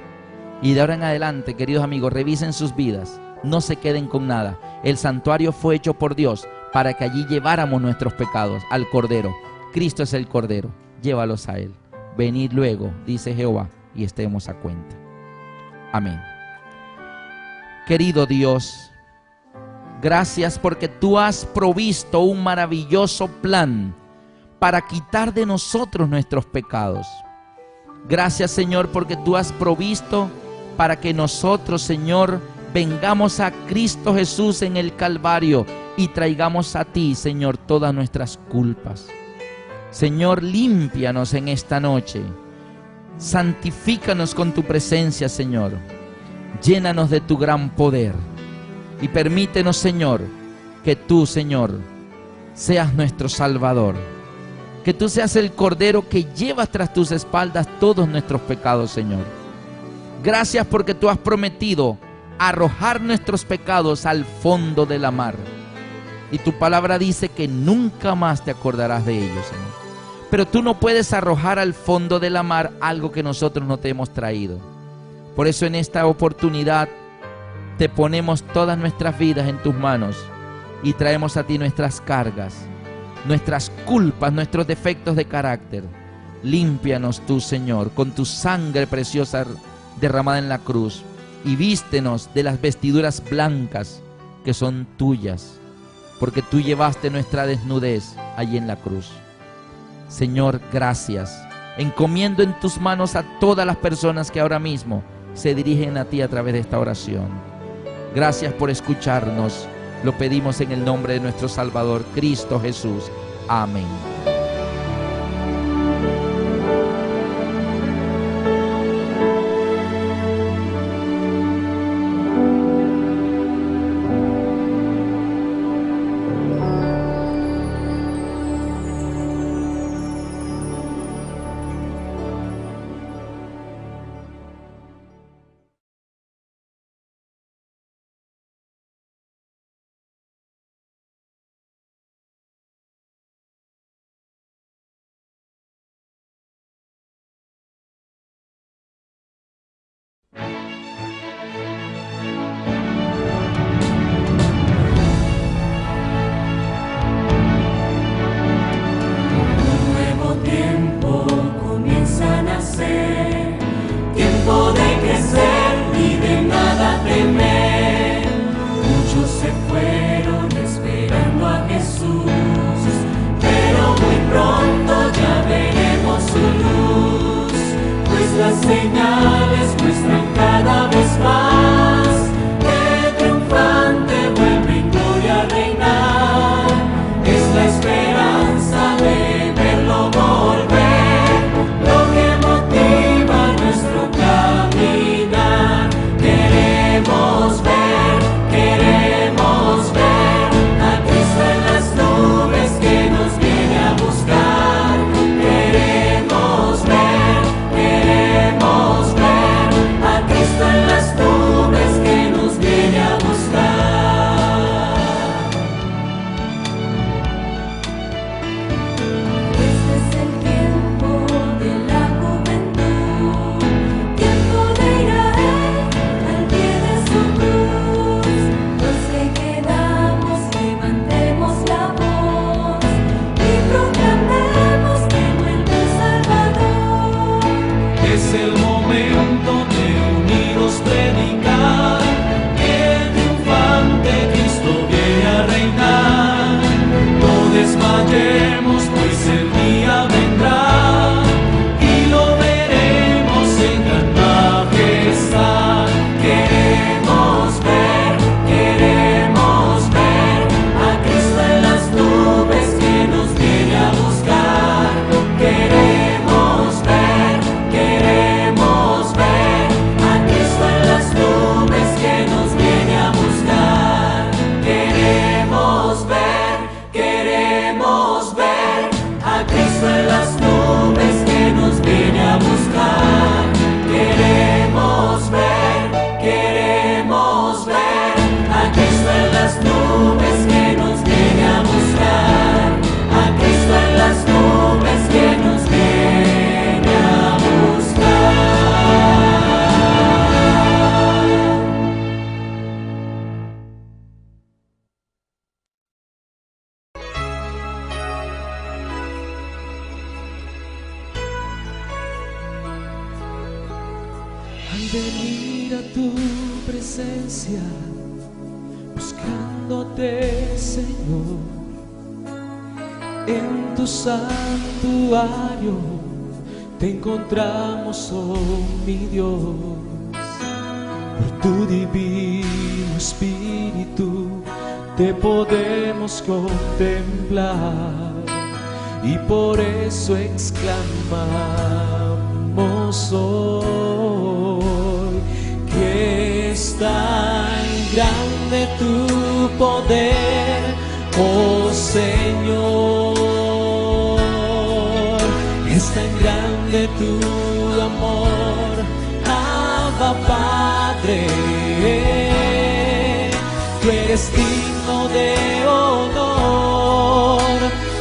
Y de ahora en adelante, queridos amigos, revisen sus vidas, no se queden con nada. El santuario fue hecho por Dios para que allí lleváramos nuestros pecados al Cordero. Cristo es el Cordero, llévalos a Él. Venid luego, dice Jehová, y estemos a cuenta. Amén. Querido Dios, gracias porque tú has provisto un maravilloso plan para quitar de nosotros nuestros pecados. Gracias, Señor, porque tú has provisto para que nosotros, Señor, vengamos a Cristo Jesús en el Calvario y traigamos a ti, Señor, todas nuestras culpas. Señor, límpianos en esta noche. Santifícanos con tu presencia, Señor. Llénanos de tu gran poder. Y permítenos, Señor, que tú, Señor, seas nuestro Salvador. Que tú seas el Cordero que llevas tras tus espaldas todos nuestros pecados, Señor. Gracias porque tú has prometido arrojar nuestros pecados al fondo de la mar. Y tu palabra dice que nunca más te acordarás de ellos, Señor. Pero tú no puedes arrojar al fondo de la mar algo que nosotros no te hemos traído. Por eso en esta oportunidad te ponemos todas nuestras vidas en tus manos y traemos a ti nuestras cargas, nuestras culpas, nuestros defectos de carácter. Límpianos tú, Señor, con tu sangre preciosa derramada en la cruz, y vístenos de las vestiduras blancas que son tuyas, porque tú llevaste nuestra desnudez allí en la cruz. Señor, gracias. Encomiendo en tus manos a todas las personas que ahora mismo se dirigen a ti a través de esta oración. Gracias por escucharnos. Lo pedimos en el nombre de nuestro Salvador, Cristo Jesús. Amén. Venir a tu presencia, buscándote, Señor, en tu santuario te encontramos, oh mi Dios. Por tu divino Espíritu te podemos contemplar, y por eso exclamamos hoy que es tan grande tu poder, oh Señor, es tan grande tu amor, Abba eres digno de honor,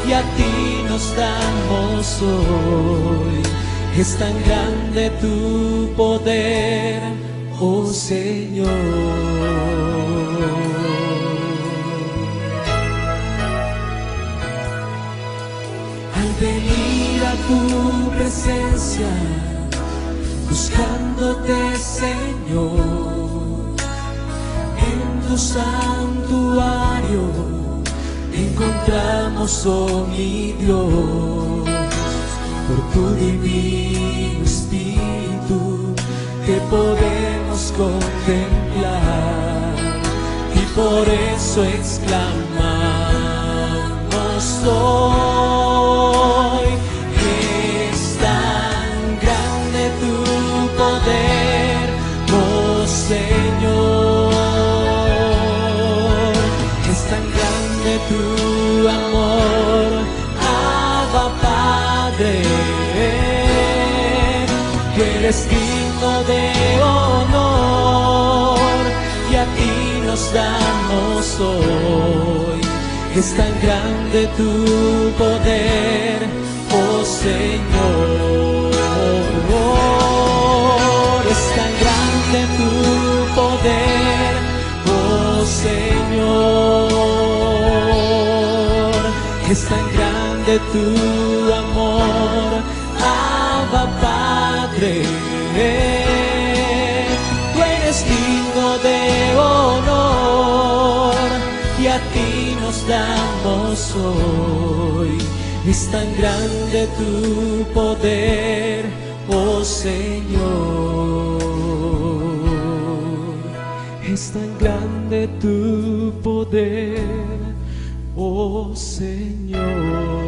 y a ti nos damos hoy. Es tan grande tu poder, oh Señor. Al venir a tu presencia, buscándote, Señor, en tu santuario te encontramos, oh mi Dios. Por tu divino Espíritu te podemos contemplar, y por eso exclamamos hoy: es tan grande tu poder, oh Señor. Es tan grande tu amor, Abba Padre. Tú eres digno de honor, y a ti nos damos hoy. Es tan grande tu poder, oh Señor. Es tan grande tu poder, oh Señor. Es tan grande tu amor, Abba Padre. Tú eres digno de honor, y a ti nos damos hoy. Es tan grande tu poder, oh Señor. Es tan grande tu poder, oh Señor.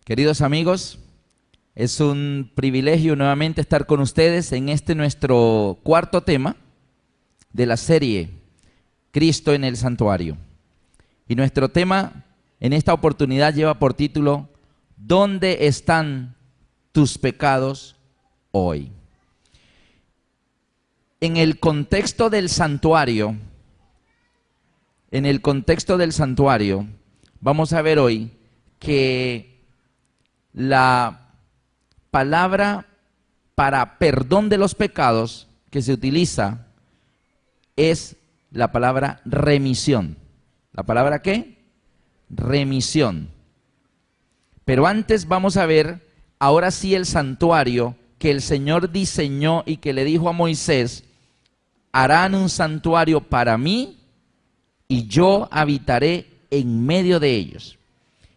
Queridos amigos, es un privilegio nuevamente estar con ustedes en este nuestro cuarto tema de la serie Cristo en el Santuario. Y nuestro tema en esta oportunidad lleva por título: ¿dónde están tus pecados hoy? En el contexto del santuario, vamos a ver hoy que la palabra para perdón de los pecados que se utiliza es la palabra remisión. ¿La palabra qué? Remisión. Pero antes vamos a ver, ahora sí, el santuario que el Señor diseñó y que le dijo a Moisés: harán un santuario para mí y yo habitaré en medio de ellos.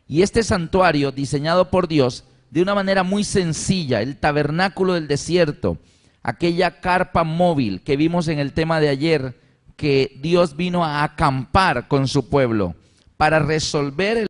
Y este santuario, diseñado por Dios de una manera muy sencilla, el tabernáculo del desierto, aquella carpa móvil que vimos en el tema de ayer, que Dios vino a acampar con su pueblo para resolver el